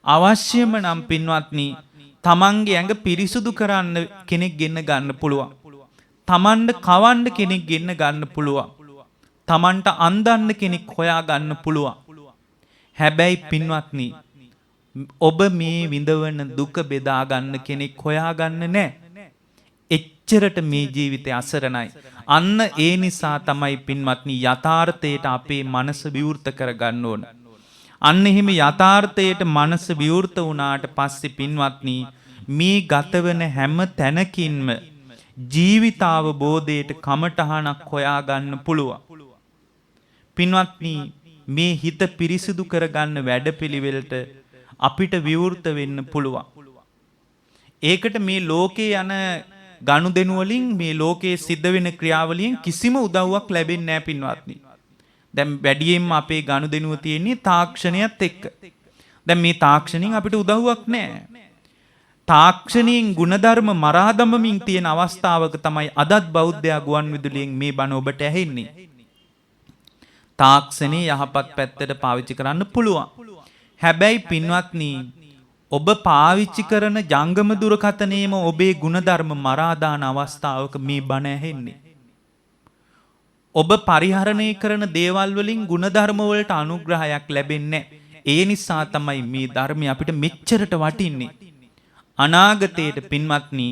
අවශ්‍යම නම් පින්වත්නි තමන්ගේ ඇඟ පිරිසුදු කරන්න කෙනෙක් ගෙන්න ගන්න පුළුවන්. තමන්ට කවන්න කෙනෙක් ගෙන්න ගන්න පුළුවන්. තමන්ට අන්දන්න කෙනෙක් හොයා ගන්න පුළුවන්. හැබැයි පින්වත්නි ඔබ මේ විඳවන දුක බෙදා ගන්න කෙනෙක් හොයා ගන්න නැහැ. එච්චරට මේ ජීවිතය අසරණයි. අන්න ඒ නිසා තමයි පින්වත්නි යථාර්ථයට අපේ මනස විවෘත කරගන්න ඕන. අන්න එහෙම යථාර්ථයට මනස විවෘත වුණාට පස්සේ පින්වත්නි මේ ගතවන හැම තැනකින්ම ජීවිතාවබෝධයට කමටහනක් හොයාගන්න පුළුවන්. පින්වත්නි මේ හිත පිරිසිදු කරගන්න වැඩපිළිවෙලට අපිට විවෘත වෙන්න පුළුවන්. ඒකට මේ ලෝකේ යන ගනුදෙනු වලින් මේ ලෝකයේ සිද්ධ වෙන ක්‍රියාවලියෙන් කිසිම උදව්වක් ලැබෙන්නේ නැහැ පින්වත්නි. දැන් වැඩියෙන්ම අපේ ගනුදෙනුව තියෙන්නේ තාක්ෂණයත් එක්ක. දැන් මේ තාක්ෂණින් අපිට උදව්වක් නැහැ. තාක්ෂණින් ಗುಣධර්ම මරා දමමින් තියෙන අවස්ථාවක තමයි අදත් බෞද්ධයා ගුවන් විදුලියෙන් මේ බණ ඔබට ඇහෙන්නේ. තාක්ෂණේ යහපත් පැත්තට පාවිච්චි කරන්න පුළුවන්. හැබැයි පින්වත්නි ඔබ පාවිච්චි කරන ජංගම දුරකථනයේම ඔබේ ಗುಣධර්ම මරා දාන අවස්ථාවක මේ බණ ඇහෙන්නේ. ඔබ පරිහරණය කරන දේවල් වලින් ಗುಣධර්ම වලට අනුග්‍රහයක් ලැබෙන්නේ නැහැ. ඒ නිසා තමයි මේ ධර්මය අපිට මෙච්චරට වටින්නේ. අනාගතයට පින්වත්නි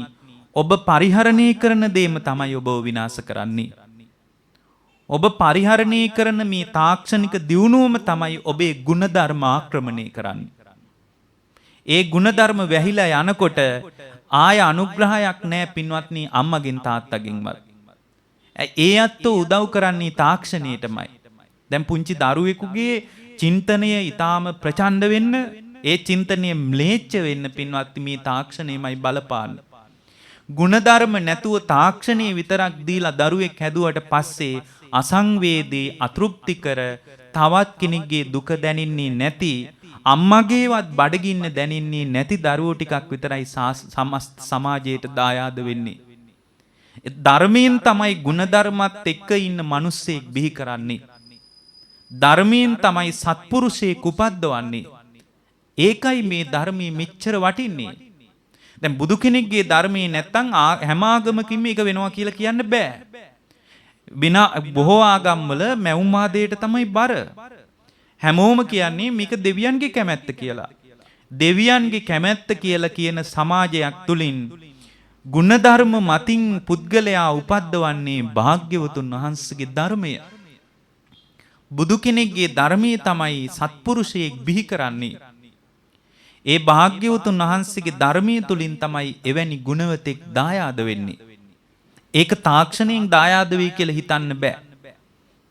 ඔබ පරිහරණය කරන දේම තමයි ඔබව විනාශ කරන්නේ. ඔබ පරිහරණය කරන මේ තාක්ෂණික දියුණුවම තමයි ඔබේ ಗುಣධර්ම ආක්‍රමණය කරන්නේ. ඒ ಗುಣධර්ම වැහිලා යනකොට ආය අනුග්‍රහයක් නැහැ පින්වත්නි අම්මගෙන් තාත්තගෙන්වත්. ඒ අත්ෝ උදව් කරන්නේ තාක්ෂණයටමයි. දැන් පුංචි දරුවෙකුගේ චින්තනය ඊටාම ප්‍රචණ්ඩ වෙන්න ඒ චින්තනය ම්ලේච්ඡ වෙන්න පින්වත්නි මේ තාක්ෂණයමයි බලපාන. ಗುಣධර්ම නැතුව තාක්ෂණය විතරක් දීලා දරුවෙක් හැදුවට පස්සේ අසංවේදී අතෘප්තිකර තවත් කෙනෙක්ගේ දුක දැනින්නේ නැති අම්මගේවත් බඩගින්න දැනින්නේ නැති දරුවෝ ටිකක් විතරයි සමාජයට දායාද වෙන්නේ. ධර්මයෙන් තමයි ಗುಣධර්මත් එක්ක ඉන්න මිනිස්සෙක් බිහි කරන්නේ. ධර්මයෙන් තමයි සත්පුරුෂයෙක් උපද්දවන්නේ. ඒකයි මේ ධර්මයේ මෙච්චර වටින්නේ. දැන් බුදු කෙනෙක්ගේ ධර්මයේ නැත්තම් හැම ආගමකින්ම එක වෙනවා කියලා කියන්න බෑ. බොහෝ ආගම්වල මැවුමාදයට තමයි බර. හැමෝම කියන්නේ මේක දෙවියන්ගේ කැමැත්ත කියලා. දෙවියන්ගේ කැමැත්ත කියලා කියන සමාජයක් තුලින් ගුණධර්ම මතින් පුද්ගලයා උපද්දවන්නේ භාග්‍යවතුන් වහන්සේගේ ධර්මය. බුදු කෙනෙක්ගේ ධර්මයේ තමයි සත්පුරුෂයෙක් බිහි කරන්නේ. ඒ භාග්‍යවතුන් වහන්සේගේ ධර්මයේ තුලින් තමයි එවැනි ගුණවතෙක් දායාද වෙන්නේ. ඒක තාක්ෂණයෙන් දායාද වෙයි කියලා හිතන්න බෑ.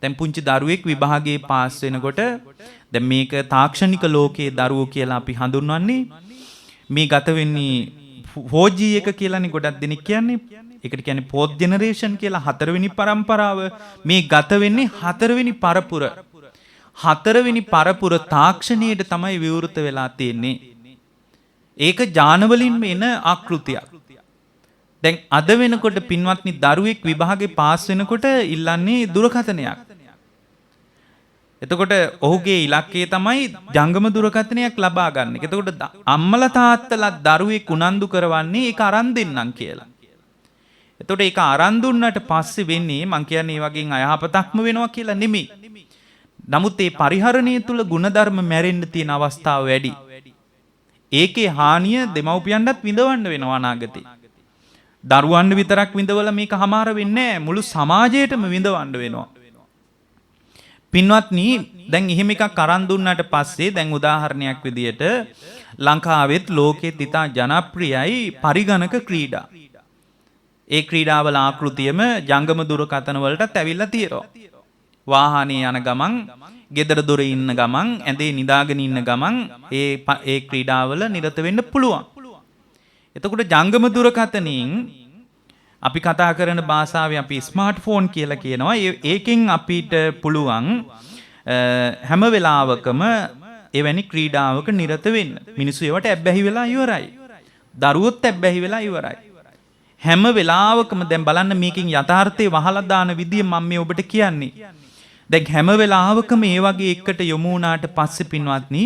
දැන් පුංචි දරුවෙක් විභාගයේ පාස් වෙනකොට දැන් මේක තාක්ෂණික ලෝකයේ දරුවෝ කියලා අපි හඳුන්වන්නේ මේ ගත වෙන්නේ 4G එක කියලානේ ගොඩක් දෙනෙක් කියන්නේ. ඒකට කියන්නේ 4th generation කියලා හතරවෙනි පරම්පරාව. මේ ගත වෙන්නේ හතරවෙනි පරපුර. හතරවෙනි පරපුර තාක්ෂණයට තමයි විවෘත වෙලා තියෙන්නේ. ඒක ඥාන වලින්ම එන ආකෘතියක්. දැන් අද වෙනකොට පින්වත්නි දරුවෙක් විභාගේ පාස් වෙනකොට ඉල්ලන්නේ දුරකථනයක්. එතකොට ඔහුගේ ඉලක්කය තමයි ජංගම දුරකථනයක් ලබා ගන්න. එතකොට අම්මලා තාත්තලා දරුවෙක් උනන්දු කරවන්නේ ඒක අරන් දෙන්නම් කියලා. එතකොට ඒක අරන් දුන්නට පස්සේ වෙන්නේ මං කියන්නේ මේ වගේ අයහපතක්ම වෙනවා කියලා නෙමෙයි. නමුත් මේ පරිහරණය තුල ಗುಣධර්ම මැරෙන්න තියෙන අවස්ථාව වැඩි. ඒකේ හානිය දෙමව්පියන්ටත් විඳවන්න වෙනවා අනාගතේ. දරුවන්ට විතරක් විඳවලා මේක හමාර වෙන්නේ නැහැ. මුළු සමාජයටම විඳවන්න වෙනවා. පින්වත්නි දැන් එහෙම එකක් අරන් දුන්නාට පස්සේ දැන් උදාහරණයක් විදියට ලංකාවෙත් ලෝකෙත් ඉතා ජනප්‍රියයි පරිගණක ක්‍රීඩා. ඒ ක්‍රීඩාවල ආකෘතියම ජංගම දුරකථන වලටත් ඇවිල්ලා තියෙනවා. වාහනේ යන ගමන්, ගෙදර දොරේ ඉන්න ගමන්, ඇඳේ නිදාගෙන ඉන්න ගමන් ඒ ක්‍රීඩාවල නිරත වෙන්න පුළුවන්. එතකොට ජංගම දුරකථනින් අපි කතා කරන භාෂාවේ අපි ස්මාර්ට්ෆෝන් කියලා කියනවා. ඒකෙන් අපිට පුළුවන් හැම වෙලාවකම එවැනි ක්‍රීඩාවක නිරත වෙන්න. මිනිස්සු ඒවට ඇබ්බැහි වෙලා ඉවරයි. දරුවොත් ඇබ්බැහි වෙලා ඉවරයි. හැම වෙලාවකම දැන් බලන්න මේකෙන් යථාර්ථය වහලා දාන විදිය මම මේ ඔබට කියන්නේ. දැන් හැම වෙලාවකම මේ වගේ එකට යොමු වුණාට පස්සේ පින්වත්නි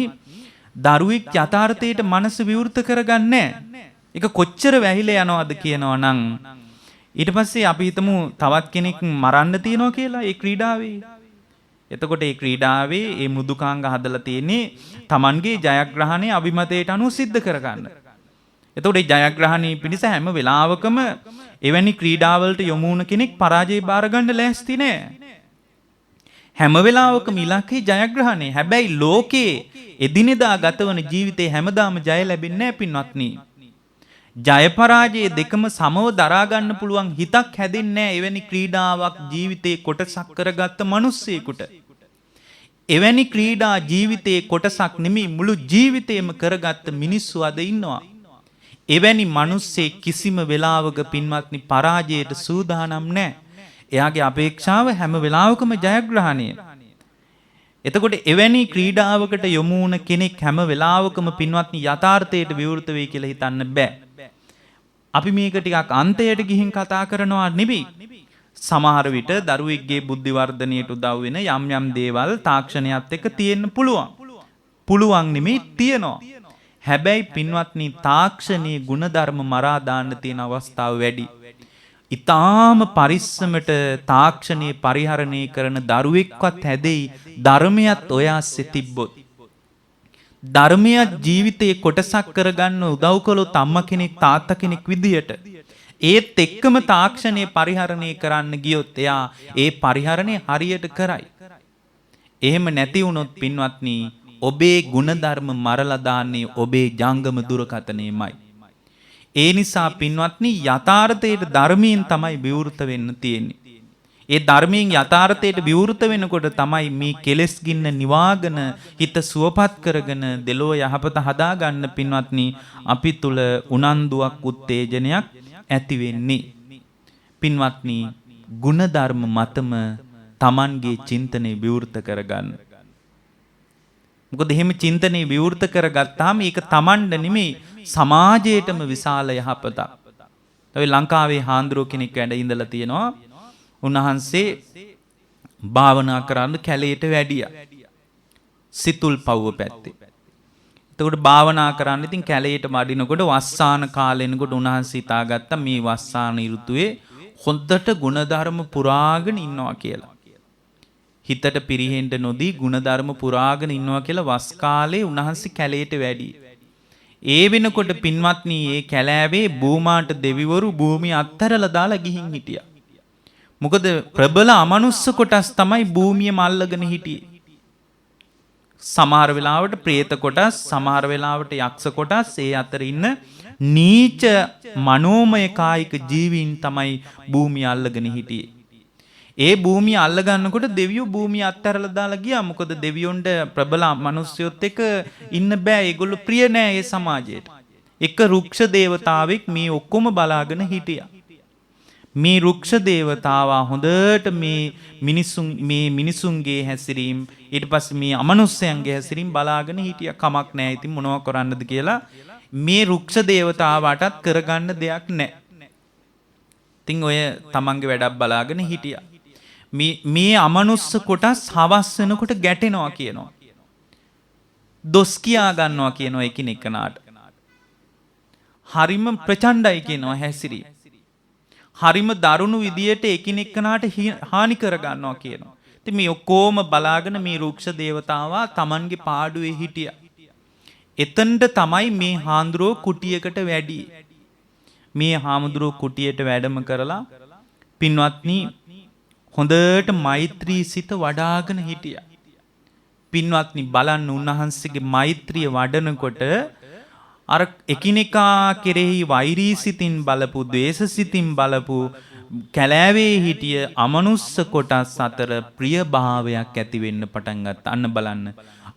දරුවෙක් යථාර්ථයට මනස විවෘත කරගන්නේ නැහැ. ඒක කොච්චර වැහිලා යනවද කියනවා නම් ඊට පස්සේ අපි හිතමු තවත් කෙනෙක් මරන්න තියනවා කියලා ඒ ක්‍රීඩාවේ. එතකොට ඒ ක්‍රීඩාවේ ඒ මෘදුකාංග හදලා තියෙන්නේ Tamanගේ ජයග්‍රහණය අභිමතයට අනුව සිද්ධ කරගන්න. එතකොට ඒ ජයග්‍රහණී පිණිස හැම වෙලාවකම එවැනි ක්‍රීඩාවලට යොමු වුණ කෙනෙක් පරාජය බාර ගන්න ලෑස්ති නෑ. හැම වෙලාවකම ඉලක්කය ජයග්‍රහණය. හැබැයි ලෝකේ එදිනෙදා ගතවන ජීවිතේ හැමදාම ජය ලැබෙන්නේ නැහැ පින්වත්නි. ජය පරාජය දෙකම සමව දරා ගන්න පුළුවන් හිතක් හැදෙන්නේ නැහැ එවැනි ක්‍රීඩාවක් ජීවිතේ කොටසක් කරගත්ත මිනිස්සෙකුට. එවැනි ක්‍රීඩා ජීවිතේ කොටසක් නෙමෙයි මුළු ජීවිතේම කරගත්ත මිනිස්සු අද ඉන්නවා. එවැනි මිනිස්සේ කිසිම වෙලාවක පින්වත්නි පරාජයට සූදානම් නැහැ. එයාගේ අපේක්ෂාව හැම වෙලාවකම ජයග්‍රහණය. එතකොට එවැනි ක්‍රීඩාවකට යොමු වුණ කෙනෙක් හැම වෙලාවකම පින්වත්නි යථාර්ථයට විවෘත වෙයි කියලා හිතන්න බෑ. අපි මේක ටිකක් අන්තයට ගිහින් කතා කරනවා නෙවෙයි. සමහර විට දරුවෙක්ගේ බුද්ධි වර්ධනයට උදව් වෙන යම් යම් දේවල් තාක්ෂණයත් එක්ක තියෙන්න පුළුවන්. පුළුවන් නෙමෙයි තියෙනවා. හැබැයි පින්වත්නි තාක්ෂණයේ ಗುಣධර්ම මරා දාන්න තියෙන අවස්ථාව වැඩි. ඊටාම පරිස්සමට තාක්ෂණයේ පරිහරණය කරන දරුවෙක්වත් හැදෙයි ධර්මයක් ඔයාස්සේ තිබ්බොත්. ධර්මයක් ජීවිතයේ කොටසක් කරගන්න උදව් කළොත් අම්මා කෙනෙක් තාත්තා කෙනෙක් විදියට ඒත් එක්කම තාක්ෂණයේ පරිහරණය කරන්න ගියොත් එයා ඒ පරිහරණය හරියට කරයි. එහෙම නැති වුණොත් පින්වත්නි ඔබේ ಗುಣධර්ම මරලා දාන්නේ ඔබේ ජංගම දුරකථනයමයි. ඒ නිසා පින්වත්නි යථාර්ථයට ධර්මයෙන් තමයි විවෘත වෙන්න තියෙන්නේ. ඒ ධර්මයෙන් යථාර්ථයට විවෘත වෙනකොට තමයි මේ කෙලෙස් ගින්න නිවාගෙන හිත සුවපත් කරගෙන දෙලෝ යහපත හදාගන්න පින්වත්නි අපි තුල උනන්දුවක් උත්තේජනයක් ඇති වෙන්නේ. පින්වත්නි ಗುಣධර්ම මතම Tamanගේ චින්තනය විවෘත කරගන්න. මොකද එහෙම චින්තනය විවෘත කරගත්තාම ඒක Tamanඩ නෙමෙයි සමාජයටම විශාල යහපතක්. ඒ ලංකාවේ හාමුදුරුවෝ කෙනෙක් වැඩ ඉඳලා තියෙනවා. උන්වහන්සේ භාවනා කරන්න කැලේට වැඩියා. සිතුල් පව්ව පැත්තේ. එතකොට භාවනා කරන්න ඉතින් කැලේට වඩිනකොට වස්සාන කාලෙනකොට උන්වහන්සේ හිතාගත්තා මේ වස්සාන ඍතුවේ හොඳට ಗುಣධර්ම පුරාගෙන ඉන්නවා කියලා. හිතට පිරිහෙන්න නොදී ಗುಣධර්ම පුරාගෙන ඉන්නවා කියලා වස් කාලේ උන්වහන්සේ කැලේට වැඩි. ඒ වෙනකොට පින්වත්නි මේ කැලෑවේ බූමාට දෙවිවරු භූමිය අත්හැරලා දාලා ගිහින් හිටියා. මොකද ප්‍රබල අමනුස්ස කොටස් තමයි භූමියම අල්ලගෙන හිටියේ. සමහර වෙලාවට പ്രേත කොටස්, සමහර වෙලාවට යක්ෂ කොටස්, ඒ අතර ඉන්න නීච මනෝමය කායික ජීවීන් තමයි භූමිය අල්ලගෙන හිටියේ. ඒ භූමිය අල්ල ගන්නකොට දෙවියෝ භූමිය අත්හැරලා දාලා ගියා. මොකද දෙවියොන්ට ප්‍රබල මිනිස්සුයොත් එක්ක ඉන්න බෑ. ඒගොල්ලෝ ප්‍රිය නෑ ඒ සමාජයට. එක රුක්ෂ දේවතාවෙක් මේ ඔක්කොම බලාගෙන හිටියා. මේ රුක්ෂ දේවතාවා හොඳට මේ මිනිසුන්ගේ හැසිරීම ඊට පස්සේ මේ අමනුෂ්‍යයන්ගේ හැසිරීම බලාගෙන හිටියා. කමක් නෑ ඉතින් මොනව කරන්නද කියලා මේ රුක්ෂ දේවතාවාටත් කරගන්න දෙයක් නෑ. ඉතින් ඔය තමන්ගේ වැඩක් බලාගෙන හිටියා. මේ අමනුස්ස කොටස් හවස් වෙනකොට ගැටෙනවා කියනවා. දොස් කියා ගන්නවා කියනවා එකිනෙකනාට. හරිම ප්‍රචණ්ඩයි කියනවා හැසිරී. හරිම දරුණු විදියට එකිනෙකනාට හානි කර ගන්නවා කියනවා. ඉතින් මේ ඔක්කොම බලාගෙන මේ රුක්ෂ දේවතාවා Tamanගේ පාඩුවේ හිටියා. එතනට තමයි මේ හාමුදුරුවෝ කුටියකට වැඩි. මේ හාමුදුරුවෝ කුටියට වැඩම කරලා පින්වත්නි හොඳට මෛත්‍රී සිත වඩාගෙන හිටියා. පින්වත්නි බලන්න උන්වහන්සේගේ මෛත්‍රිය වඩනකොට අර එකිනෙකා කෙරෙහි වෛරී සිතින් බලපු, ද්වේෂ සිතින් බලපු කැලෑවේ හිටිය අමනුස්ස කොටස් අතර ප්‍රිය භාවයක් ඇති වෙන්න පටන් ගත්තා. අන්න බලන්න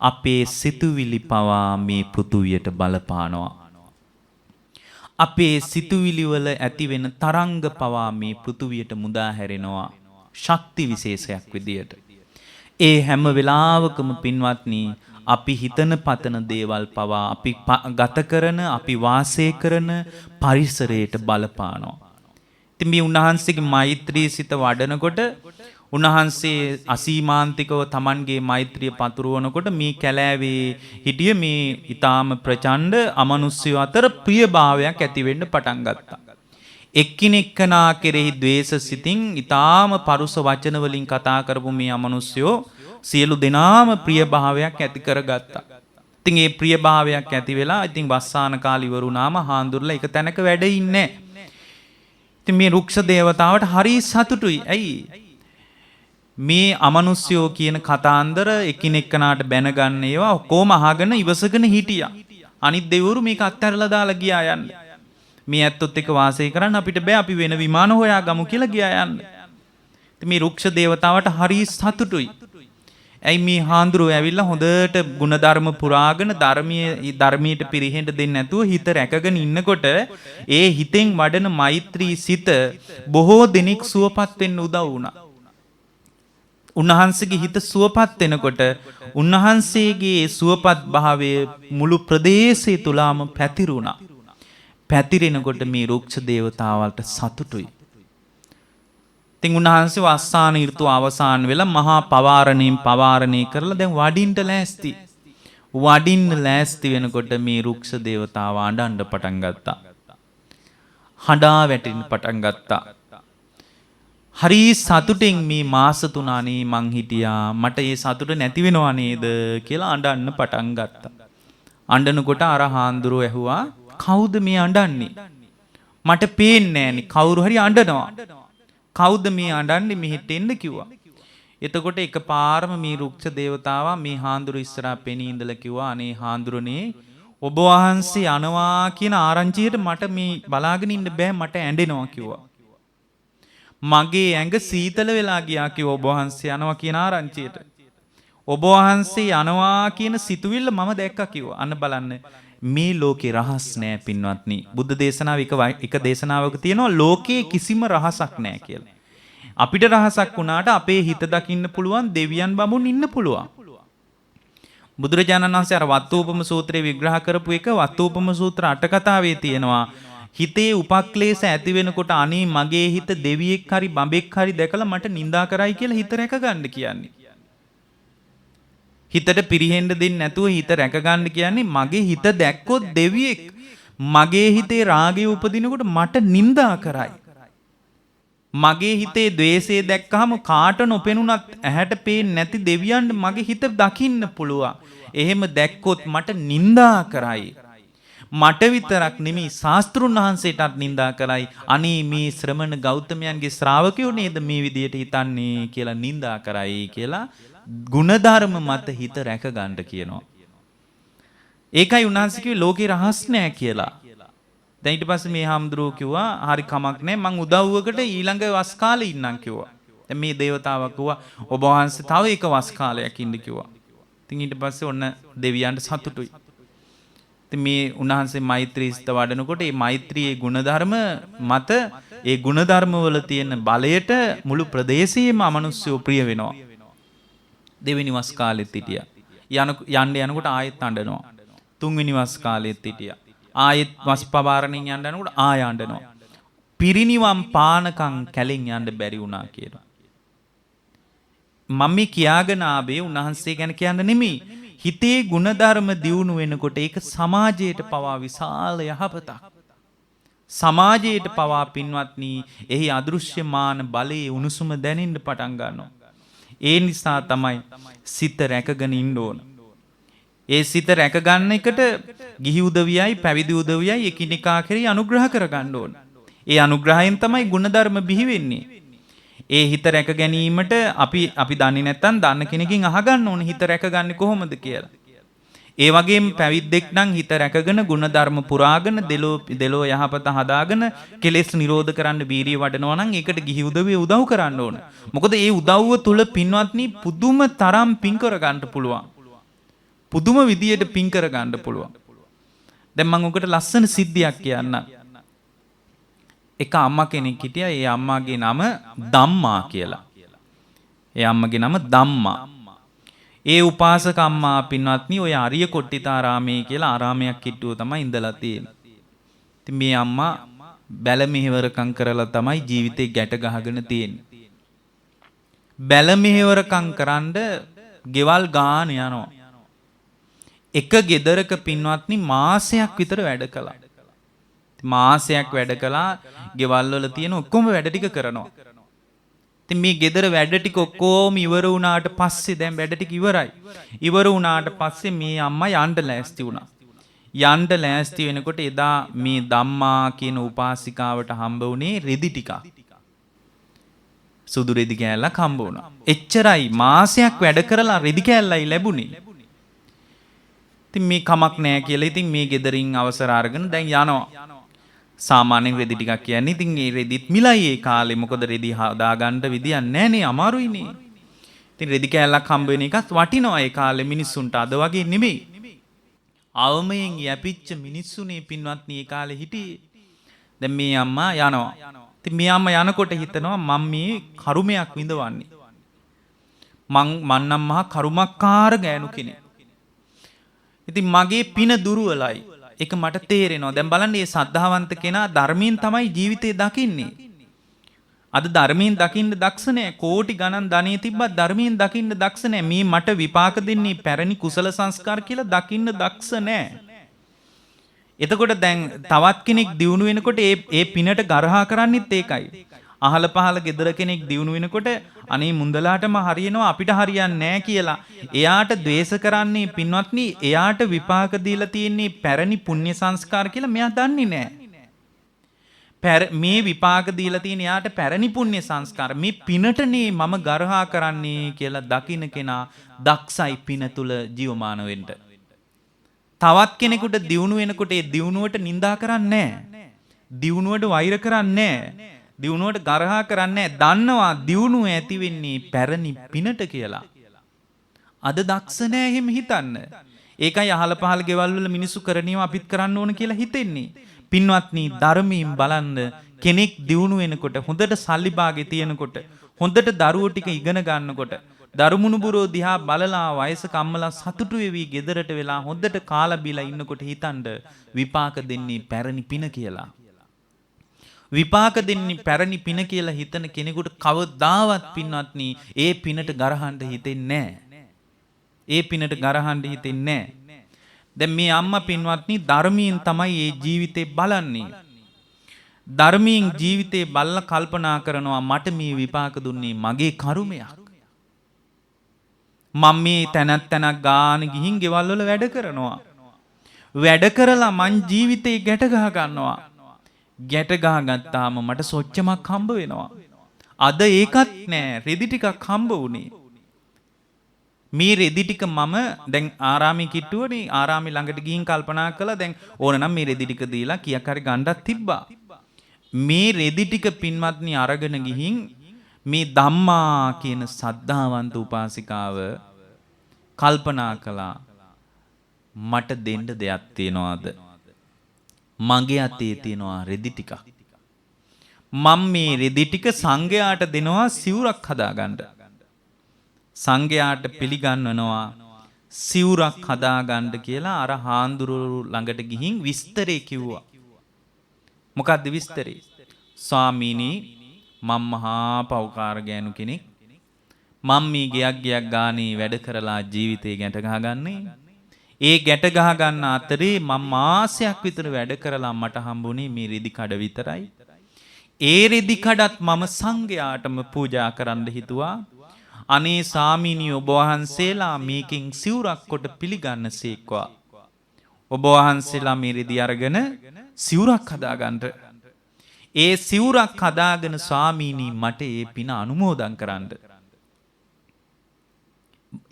අපේ සිතුවිලි පවා මේ පෘථුවියට බලපානවා. අපේ සිතුවිලි වල ඇති වෙන තරංග පවා මේ පෘථුවියට මුදා හැරෙනවා ශක්ති විශේෂයක් විදියට. ඒ හැම වෙලාවකම පින්වත්නි අපි හිතන පතන දේවල් පවා අපි ගත කරන අපි වාසය කරන පරිසරයට බලපානවා. ඉතින් මේ උන්වහන්සේගේ මෛත්‍රී සිත වඩනකොට උන්වහන්සේ අසීමාන්තිකව Tamanගේ මෛත්‍රිය පතුරවනකොට මේ කැලෑවේ හිටිය මේ ඊටාම ප්‍රචණ්ඩ අමනුෂ්‍යය අතර ප්‍රියභාවයක් ඇති වෙන්න පටන් ගත්තා. එක්කිනෙකනා කෙරෙහි ද්වේෂ සිතින් ඊටාම පරුස වචන වලින් කතා කරපු මේ අමනුෂ්‍යෝ සියලු දෙනාම ප්‍රියභාවයක් ඇති කරගත්තා. ඉතින් මේ ප්‍රියභාවයක් ඇති වෙලා ඉතින් වස්සාන කාලේ ඉවරුනාම හාඳුරලා එක තැනක වැඩ ඉන්නේ. ඉතින් මේ රුක්ෂ දේවතාවට හරි සතුටුයි. ඇයි? මේ අමනුෂ්‍යෝ කියන කතාන්දර එකිනෙකනාට බැන ගන්න ඒවා ඔක්කොම අහගෙන ඉවසගෙන හිටියා. අනිත් දෙවිවරු මේක අත්හැරලා දාලා ගියා යන්න. මේ ඇත්තොත් එක්ක වාසය කරන්න අපිට බෑ, අපි වෙන විමාන හොයා ගමු කියලා ගියා යන්න. ඉතින් මේ රුක්ෂ දේවතාවට හරි සතුටුයි. ඇයි මේ හාඳුරෝ ඇවිල්ලා හොඳට ಗುಣධර්ම පුරාගෙන ධර්මයට පිරිහෙන්න දෙන්නේ නැතුව හිත රැකගෙන ඉන්නකොට ඒ හිතෙන් වඩන මෛත්‍රී සිත බොහෝ දිනක් සුවපත් වෙන්න උදව් වුණා. උන්වහන්සේගේ හිත සුවපත් වෙනකොට උන්වහන්සේගේ සුවපත් භාවය මුළු ප්‍රදේශය තුලම පැතිරුණා. පැතිරෙනකොට මේ රුක්ෂ දේවතාවල්ට සතුටුයි. ඉතින් උන්වහන්සේ වස්සාන ඍතුව අවසන් වෙලා මහා පවාරණයෙන් පවාරණය කරලා දැන් වඩින්න ලෑස්ති. වඩින්න ලෑස්ති වෙනකොට මේ රුක්ෂ දේවතාව අඬන්න පටන් ගත්තා. හඬා වැටෙන්න පටන් ගත්තා. හරි සතුටින් මේ මාස 3 අනේ මං හිටියා, මට ඒ සතුට නැති වෙනව නේද කියලා අඬන්න පටන් ගත්තා. අඬනකොට අර හාඳුරෝ ඇහුවා, කවුද මේ අඬන්නේ? මට පේන්නේ නෑනේ, කවුරු හරි අඬනවා. කවුද මේ අඬන්නේ? මෙහෙට එන්න කිව්වා. එතකොට එකපාරම මේ රුක්ෂ දේවතාවා මේ හාඳුරු ඉස්සරහා පෙනී ඉඳලා කිව්වා, අනේ හාඳුරනේ ඔබ වහන්සේ යනවා කියන ආරංචියට මට මේ බලාගෙන ඉන්න බෑ, මට ඇඬෙනවා කිව්වා. මගේ ඇඟ සීතල වෙලා ගියා කිව්වා ඔබ වහන්සේ යනවා කියන ආරංචියට. ඔබ වහන්සේ යනවා කියන සිතුවිල්ල මම දැක්කා කිව්වා. අන්න බලන්න මේ ලෝකේ රහස් නෑ පින්වත්නි. බුද්ධ දේශනාව එක දේශනාවක තියෙනවා ලෝකේ කිසිම රහසක් නෑ කියලා. අපිට රහසක් වුණාට අපේ හිත දකින්න පුළුවන් දෙවියන් බඹුන් ඉන්න පුළුවන්. බුදුරජාණන් වහන්සේ අර වත්තූපම සූත්‍රයේ විග්‍රහ කරපු එක වත්තූපම සූත්‍ර අට කතාවේ තියෙනවා. හිතේ උපක්ලේශ ඇති වෙනකොට අනේ මගේ හිත දෙවියෙක් හරි බඹෙක් හරි දැකලා මට නිඳා කරයි කියලා හිත රැක ගන්න කියන්නේ. හිතට පිරිහෙන්න දෙන්නේ නැතුව හිත රැක ගන්න කියන්නේ මගේ හිත දැක්කොත් දෙවියෙක් මගේ හිතේ රාගය උපදිනකොට මට නිඳා කරයි. මගේ හිතේ ද්වේෂය දැක්කහම කාට නොපෙනුනත් ඇහැට පේන්නේ නැති දෙවියන්ට මගේ හිත දකින්න පුළුවන්. එහෙම දැක්කොත් මට නිඳා කරයි. මට විතරක් නෙමෙයි ශාස්ත්‍රුන් වහන්සේටත් නිඳා කරයි. අනේ මේ ශ්‍රමණ ගෞතමයන්ගේ ශ්‍රාවකයෝ නේද මේ විදියට හිතන්නේ කියලා නිඳා කරයි කියලා ගුණධර්ම මත හිත රැක ගන්න කියනවා. ඒකයි උන්වහන්සේ කිව්වේ ලෝකේ රහස් නෑ කියලා. දැන් ඊට පස්සේ මේ හාමුදුරුවෝ කිව්වා හරි කමක් නෑ මං උදව්වකට ඊළඟ වස් කාලේ ඉන්නම් කිව්වා. දැන් මේ දේවතාවා කිව්වා ඔබ වහන්සේ තව එක වස් කාලයක් ඉන්න කිව්වා. ඉතින් ඊට පස්සේ ඔන්න දෙවියන්ට සතුටුයි. ඉතින් මේ උන්වහන්සේ මෛත්‍රී සිත වඩනකොට මේ මෛත්‍රියේ ගුණධර්ම මත ඒ ගුණධර්ම වල තියෙන බලයට මුළු ප්‍රදේශයේම අමනුෂ්‍යෝ ප්‍රිය වෙනවා. දෙවෙනි වස් කාලෙත් හිටියා. යන්න යනකොට ආයෙත් අඬනවා. තුන්වෙනි වස් කාලෙත් හිටියා. ආයෙත් වස් පවාරණින් යන්න යනකොට ආය අඬනවා. පිරිනිවන් පානකම් කැලෙන් යන්න බැරි වුණා කියලා. මම කියාගෙන ආවේ උන්වහන්සේ ගැන කියන්න නෙමෙයි. හිතේ ಗುಣධර්ම දියුණු වෙනකොට ඒක සමාජයට පවා විශාල යහපතක්. සමාජයට පවා පින්වත්නි එහි අදෘශ්‍යමාන බලයේ උණුසුම දැනෙන්න පටන් ගන්නවා. ඒ නිසා තමයි සිත රැකගෙන ඉන්න ඕන. ඒ සිත රැක ගන්න එකට ගිහි උදවියයි පැවිදි උදවියයි එකිනෙකා කෙරෙහි අනුග්‍රහ කර ගන්න ඕන. ඒ අනුග්‍රහයෙන් තමයි ಗುಣධර්ම බිහි වෙන්නේ. ඒ හිත රැක ගැනීමට අපි දන්නේ නැත්නම් දන්න කෙනකින් අහගන්න ඕන හිත රැකගන්නේ කොහොමද කියලා. ඒ වගේම පැවිද්දෙක් නම් හිත රැකගෙන ಗುಣධර්ම පුරාගෙන දෙලෝ යහපත හදාගෙන කෙලෙස් නිරෝධ කරන්න වීරිය වඩනවා නම් ඒකට ගිහි උදවිය උදව් කරන්න ඕන. මොකද ඒ උදව්ව තුල පින්වත්නි පුදුම තරම් පින් කර ගන්න පුළුවන්. පුදුම විදියට පින් කර ගන්න පුළුවන්. දැන් මම ඔකට ලස්සන සිද්ධියක් කියන්නම්. එක අම්මා කෙනෙක් හිටියා. ඒ අම්මාගේ නම ධම්මා කියලා. ඒ අම්මගේ නම ධම්මා. ඒ උපාසක අම්මා පින්වත්නි ඔය අරිය කොට්ටිතාරාමේ කියලා ආරාමයක් කිට්ටුව තමයි ඉඳලා තියෙන්නේ. ඉතින් මේ අම්මා බැල මෙහෙවරකම් කරලා තමයි ජීවිතේ ගැට ගහගෙන තියෙන්නේ. බැල මෙහෙවරකම් කරන්ඩ ගෙවල් ගාන යනවා. එක ගෙදරක පින්වත්නි මාසයක් විතර වැඩ කළා. මාසයක් වැඩ කළා ගෙවල් වල තියෙන ඔක්කොම වැඩ ටික කරනවා. ඉතින් මේ ගෙදර වැඩ ටික ඔක්කොම ඉවර වුණාට පස්සේ දැන් වැඩ ටික ඉවරයි. ඉවර වුණාට පස්සේ මේ අම්මා යන්න ලෑස්ති වුණා. යන්න ලෑස්ති වෙනකොට එදා මේ ධම්මා කියන උපාසිකාවට හම්බ වුණේ රෙදි ටිකක්. සුදු රෙදි කෑල්ලක් හම්බ වුණා. එච්චරයි මාසයක් වැඩ කරලා රෙදි කෑල්ලයි ලැබුණේ. ඉතින් මේ කමක් නැහැ කියලා ඉතින් මේ ගෙදරින් අවසර අරගෙන දැන් යනවා. සාමාන්‍යයෙන් රෙදි ටිකක් කියන්නේ ඉතින් ඒ රෙදිත් මිලයි ඒ කාලේ. මොකද රෙදි හදා ගන්න විදියක් නැහනේ අමාරුයිනේ. ඉතින් රෙදි කෑල්ලක් හම්බ වෙන එකත් වටිනවා ඒ කාලේ මිනිස්සුන්ට. අද වගේ නෙමෙයි. අවමයෙන් යැපිච්ච මිනිස්සුනේ පින්වත්නි ඒ කාලේ හිටියේ. දැන් මේ අම්මා යනවා. ඉතින් මේ අම්මා යනකොට හිතනවා මම මේ කරුමයක් විඳවන්නේ. මං නම් මහා කරුමක්කාර ගෑනු කෙනෙක්. ඉතින් මගේ පින දුර්වලයි. ඒක මට තේරෙනවා. දැන් බලන්න මේ සද්ධාවන්ත කෙනා ධර්මයෙන් තමයි ජීවිතේ දකින්නේ. අද ධර්මයෙන් දකින්න දක්ෂ නැහැ. කෝටි ගණන් ධනෙ තිබ්බත් ධර්මයෙන් දකින්න දක්ෂ නැහැ. මේ මට විපාක දෙන්නේ පැරණි කුසල සංස්කාර කියලා දකින්න දක්ෂ නැහැ. එතකොට දැන් තවත් කෙනෙක් දියුණු වෙනකොට ඒ පිනට ගරහා කරන්නෙත් ඒකයි. අහල පහල ගෙදර කෙනෙක් දියුණු වෙනකොට අනේ මුන්දලාටම හරියනවා අපිට හරියන්නේ නැහැ කියලා. එයාට ද්වේෂ කරන්නේ පින්වත්නි එයාට විපාක දීලා තියෙන්නේ පැරණි පුණ්‍ය සංස්කාර කියලා මෙයා දන්නේ නැහැ. මේ විපාක දීලා තියෙන එයාට පැරණි පුණ්‍ය සංස්කාර මේ පිනටනේ මම ගරහා කරන්නේ කියලා දකින්න කෙනා දක්ෂයි පින තුල ජීවමාන වෙන්න. තවත් කෙනෙකුට දියුණු වෙනකොට ඒ දියුණුවට නිඳා කරන්නේ නැහැ. දියුණුවට වෛර කරන්නේ නැහැ. දියුණුවට ගරහා කරන්නේ නැහැ. දන්නවා දියුණුව ඇති වෙන්නේ පැරණි පිනට කියලා. අද දක්ෂ නැහැ එහෙම හිතන්න. ඒකයි අහල පහල ගෙවල් වල මිනිස්සු කරණියව අපිත් කරන්න ඕන කියලා හිතෙන්නේ. පින්වත්නි ධර්මයෙන් බලන්න කෙනෙක් දියුණු වෙනකොට හොඳට සල්ලි භාගෙ තියෙනකොට හොඳට දරුවෝ ටික ඉගෙන ගන්නකොට දරුමුණුබුරෝ දිහා බලලා වයසක අම්මලා සතුටු වෙවි ගෙදරට වෙලා හොඳට කාලා බීලා ඉන්නකොට හිතන්න විපාක දෙන්නේ පැරණි පින කියලා. විපාක දෙන්නේ පැරණි පින කියලා හිතන කෙනෙකුට කවදාවත් පින්වත්නි ඒ පිනට ගරහන්න හිතෙන්නේ නැහැ. ඒ පිනට ගරහන්න හිතෙන්නේ නැහැ. දැන් මේ අම්මා පින්වත්නි ධර්මයෙන් තමයි මේ ජීවිතේ බලන්නේ. ධර්මයෙන් ජීවිතේ බලලා කල්පනා කරනවා මට මේ විපාක දුන්නේ මගේ කර්මයක්. මම මේ තැනක් ගාන ගිහින් ගෙවල් වල වැඩ කරනවා. වැඩ කරලා මං ජීවිතේ ගැට ගහ ගන්නවා. ගැට ගහ ගත්තාම මට සොච්චමක් හම්බ වෙනවා. අද ඒකත් නෑ රෙදි ටිකක් හම්බ වුණේ. මේ රෙදි ටික මම දැන් ආරාමේ කිට්ටුවනේ ආරාමේ ළඟට ගිහින් කල්පනා කළා දැන් ඕන නම් මේ රෙදි ටික දීලා කීයක් හරි ගණ්ඩක් තිබ්බා. මේ රෙදි ටික පින්වත්නි අරගෙන ගිහින් මේ ධම්මා කියන සද්ධාවන්ත උපාසිකාව කල්පනා කළා මට දෙන්න දෙයක් තියනවාද? මගේ අතේ තියෙනවා රෙදි ටිකක්. මම මේ රෙදි ටික සංඝයාට දෙනවා සිවුරක් හදාගන්න. සංඝයාට පිළිගන්වනවා සිවුරක් හදාගන්න කියලා අර හාන්දුරු ළඟට ගිහින් විස්තරේ කිව්වා. මොකක්ද විස්තරේ? ස්වාමීනි මම මහා පෞකාර ගෑනු කෙනෙක්. මම මේ ගයක් ගානේ වැඩ කරලා ජීවිතේ ගැට ගහගන්නේ. ඒ ගැට ගහ ගන්න අතරේ මම මාසයක් විතර වැඩ කරලා මට හම්බුනේ මේ රෙදි කඩ විතරයි. ඒ රෙදි කඩත් මම සංඝයාටම පූජා කරන්න හිතුවා. අනේ ස්වාමීනි ඔබ වහන්සේලා මේකෙන් සිවුරක් කොට පිළිගන්නසේක්වා. ඔබ වහන්සේලා මේ රෙදි අරගෙන සිවුරක් හදාගන්න. ඒ සිවුරක් හදාගෙන ස්වාමීනි මට ඒ පින අනුමෝදන් කරන්න.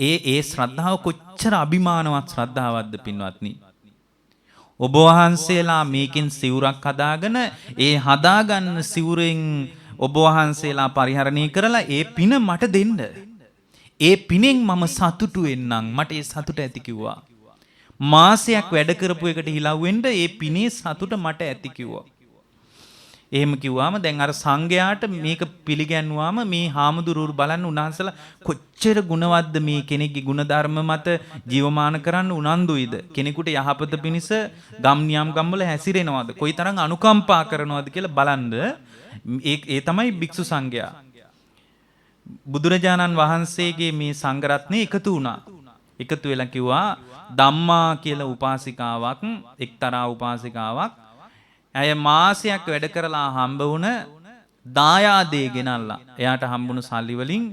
ඒ ශ්‍රද්ධාව කොච්චර අභිමානවත් ශ්‍රද්ධාවක්ද පින්වත්නි. ඔබ වහන්සේලා මේකෙන් සිවුරක් හදාගෙන ඒ හදාගන්න සිවුරෙන් ඔබ වහන්සේලා පරිහරණය කරලා ඒ පින මට දෙන්න. ඒ පිනෙන් මම සතුටු වෙන්නම්. මට ඒ සතුට ඇති කිව්වා. මාසයක් වැඩ කරපු එකට හිලව් වෙන්න ඒ පිනේ සතුට මට ඇති කිව්වා. එහෙම කිව්වාම දැන් අර සංඝයාට මේක පිළිගැන්වුවාම මේ හාමුදුරුවෝ බලන්න උන්වහන්සේලා කොච්චර ගුණවත්ද මේ කෙනෙක්ගේ ගුණධර්ම මත ජීවමාන කරන්න උනන්දුයිද කෙනෙකුට යහපත පිණිස ගම් නියම් ගම්වල හැසිරෙනවද කොයිතරම් අනුකම්පා කරනවද කියලා බලන්න ඒ තමයි භික්ෂු සංඝයා. බුදුරජාණන් වහන්සේගේ මේ සංඝ රත්නේ එකතු වුණා. එකතු වෙලා කිව්වා ධම්මා කියලා උපාසිකාවක් එක්තරා උපාසිකාවක් ඇය මාසයක් වැඩ කරලා හම්බ වුණ දායාදේ ගෙනල්ලා එයාට හම්බුණු සල්ලි වලින්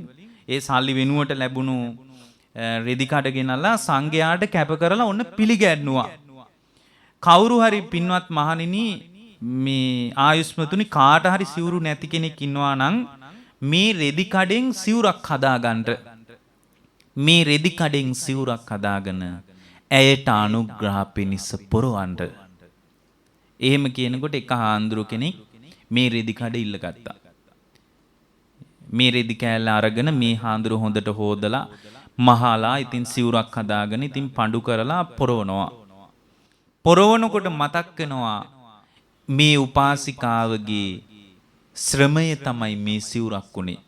ඒ සල්ලි වෙනුවට ලැබුණු රෙදි කඩ ගෙනල්ලා සංඝයාට කැප කරලා ඔන්න පිළිගැන්නුවා. කවුරු හරි පින්වත් මහණෙනි මේ ආයුෂ්මතුනි කාට හරි සිවුරු නැති කෙනෙක් ඉන්නවා නම් මේ රෙදි කඩෙන් සිවුරක් හදාගන්න. මේ රෙදි කඩෙන් සිවුරක් හදාගෙන ඇයට අනුග්‍රහ පිණිස පොරවන්න. එහෙම කියනකොට එක හාමුදුරු කෙනෙක් මේ රෙදි කඩ ඉල්ලගත්තා. මේ රෙදි කෑල්ල අරගෙන මේ හාමුදුරු හොඳට හොදලා මහලා ඉතින් සිවුරක් හදාගෙන ඉතින් පඳු කරලා පොරවනවා. පොරවනකොට මතක් වෙනවා මේ උපාසිකාවගේ ශ්‍රමය තමයි මේ සිවුරක් උනේ.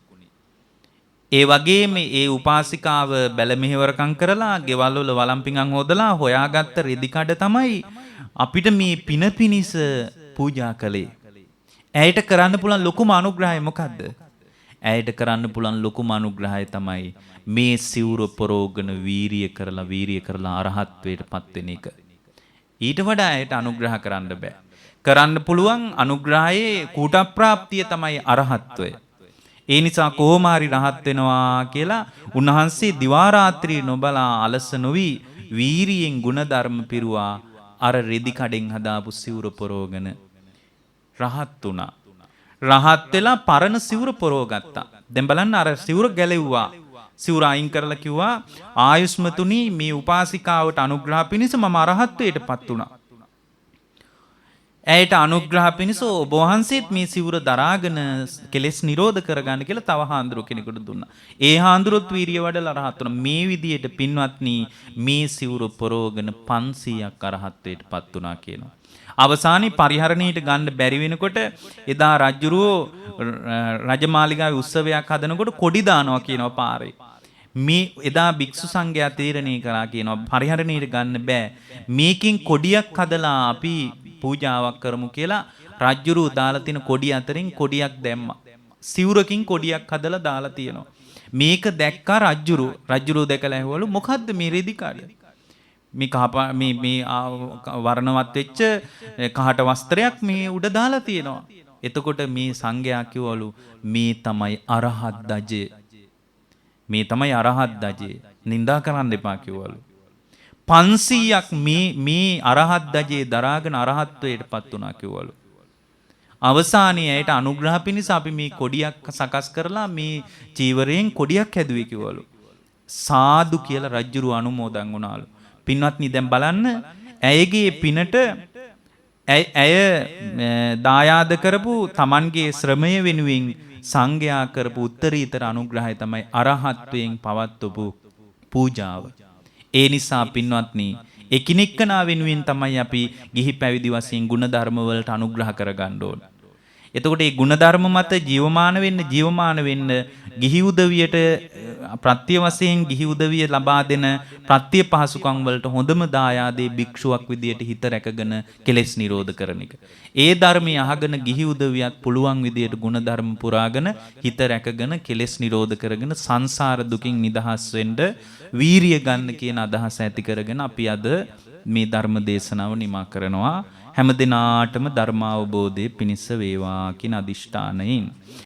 ඒ වගේම ඒ උපාසිකාව බැල මෙහෙවරකම් කරලා ගෙවල් වල වළම්පිඟන් හොදලා හොයාගත්ත රෙදි කඩ තමයි අපිට මේ පින පිනිස පූජා කළේ. ඇයට කරන්න පුළුවන් ලොකුම අනුග්‍රහය මොකද්ද? ඇයට කරන්න පුළුවන් ලොකුම අනුග්‍රහය තමයි මේ සිවුර පොරෝගන වීරිය කරලා අරහත්වයට පත් වෙන එක. ඊට වඩා ඇයට අනුග්‍රහ කරන්න බෑ. කරන්න පුළුවන් අනුග්‍රහයේ කූටප්‍රාප්තිය තමයි අරහත්වය. ඒ නිසා කොහොම හරි රහත් වෙනවා කියලා උන්වහන්සේ දිවා රාත්‍රී නොබලා අලස නොවි වීරියෙන් ගුණධර්ම පිරුවා. අර රෙදි කඩෙන් හදාපු සිවුර පොරෝගෙන රහත් වුණා. රහත් වෙලා පරණ සිවුර පොරව ගත්තා. දැන් බලන්න අර සිවුර ගැලෙව්වා. සිවුර අයින් කරලා කිව්වා ආයුෂ්මතුනි මේ උපාසිකාවට අනුග්‍රහ පිණිස මම අරහත්ත්වයටපත් වුණා. ඇයට අනුග්‍රහ පිණිස ඔබ වහන්සේත් මේ සිවුර දරාගෙන කෙලෙස් නිරෝධ කරගන්න කියලා තව හාමුදුරු කෙනෙකුට දුන්නා. ඒ හාමුදුරුවොත් වීරිය වඩලා රහත් වුණා. මේ විදියට පින්වත්නි මේ සිවුර පොරවගෙන 500ක් අරහත්ත්වයටපත් වුණා කියනවා. අවසානයේ පරිහරණයට ගන්න බැරි වෙනකොට එදා රජුරෝ රජමාලිගාවේ උත්සවයක් හදනකොට කොඩි දානවා කියනවා පාරේ. මේ එදා භික්ෂු සංඝයා තීරණය කළා කියනවා පරිහරණයට ගන්න බෑ. මේකින් කොඩියක් හදලා අපි පූජාවක් කරමු කියලා රජුරෝ දාලා තියෙන කොඩිය අතරින් කොඩියක් දැම්මා. සිවුරකින් කොඩියක් හදලා දාලා තියෙනවා. මේක දැක්කා රජුරෝ දැකලා ඇහුවලු මොකද්ද මේ රෙදි කඩ? මේ මේ වර්ණවත් වෙච්ච කහට වස්ත්‍රයක් මේ උඩ දාලා තියෙනවා. එතකොට මේ සංඝයා කිව්වලු මේ තමයි අරහත් දජය. මේ තමයි අරහත් දජය. නිඳා කරන්න එපා කිව්වලු. 500ක් මේ අරහත් දජේ දරාගෙන අරහත්ත්වයටපත් වුණා කිව්වලු. අවසානයේ ඇයට අනුග්‍රහ පිණිස අපි මේ කොඩියක් සකස් කරලා මේ චීවරයෙන් කොඩියක් හැදුවේ කිව්වලු. සාදු කියලා රජුරු අනුමෝදන් වුණාලු. පින්වත්නි දැන් බලන්න ඇයගේ පිනට ඇය දායාද කරපු Tamanගේ ශ්‍රමය වෙනුවෙන් සංඝයා කරපු උත්තරීතර අනුග්‍රහය තමයි අරහත්වයෙන් පවත්වපු පූජාව. ඒ නිසා පින්වත්නි එකිනෙකනා වෙනුවෙන් තමයි අපි ගිහි පැවිදි වශයෙන් ගුණ ධර්ම වලට අනුග්‍රහ කරගන්න ඕන. එතකොට මේ ಗುಣධර්ම මත ජීවමාන වෙන්න ගිහි උදවියට ප්‍රත්‍ය වශයෙන් ගිහි උදවිය ලබා දෙන ප්‍රත්‍ය පහසුකම් වලට හොඳම දායාදේ භික්ෂුවක් විදියට හිත රැකගෙන කෙලෙස් නිරෝධ කරන එක. ඒ ධර්මයේ අහගෙන ගිහි උදවියත් පුළුවන් විදියට ಗುಣධර්ම පුරාගෙන හිත රැකගෙන කෙලෙස් නිරෝධ කරගෙන සංසාර දුකින් නිදහස් වෙන්න වීරිය ගන්න කියන අදහස ඇති කරගෙන අපි අද මේ ධර්ම දේශනාව නිමා කරනවා. හැම දිනාටම ධර්මාවබෝධය පිණිස වේවා කියන අදිෂ්ඨානයෙන්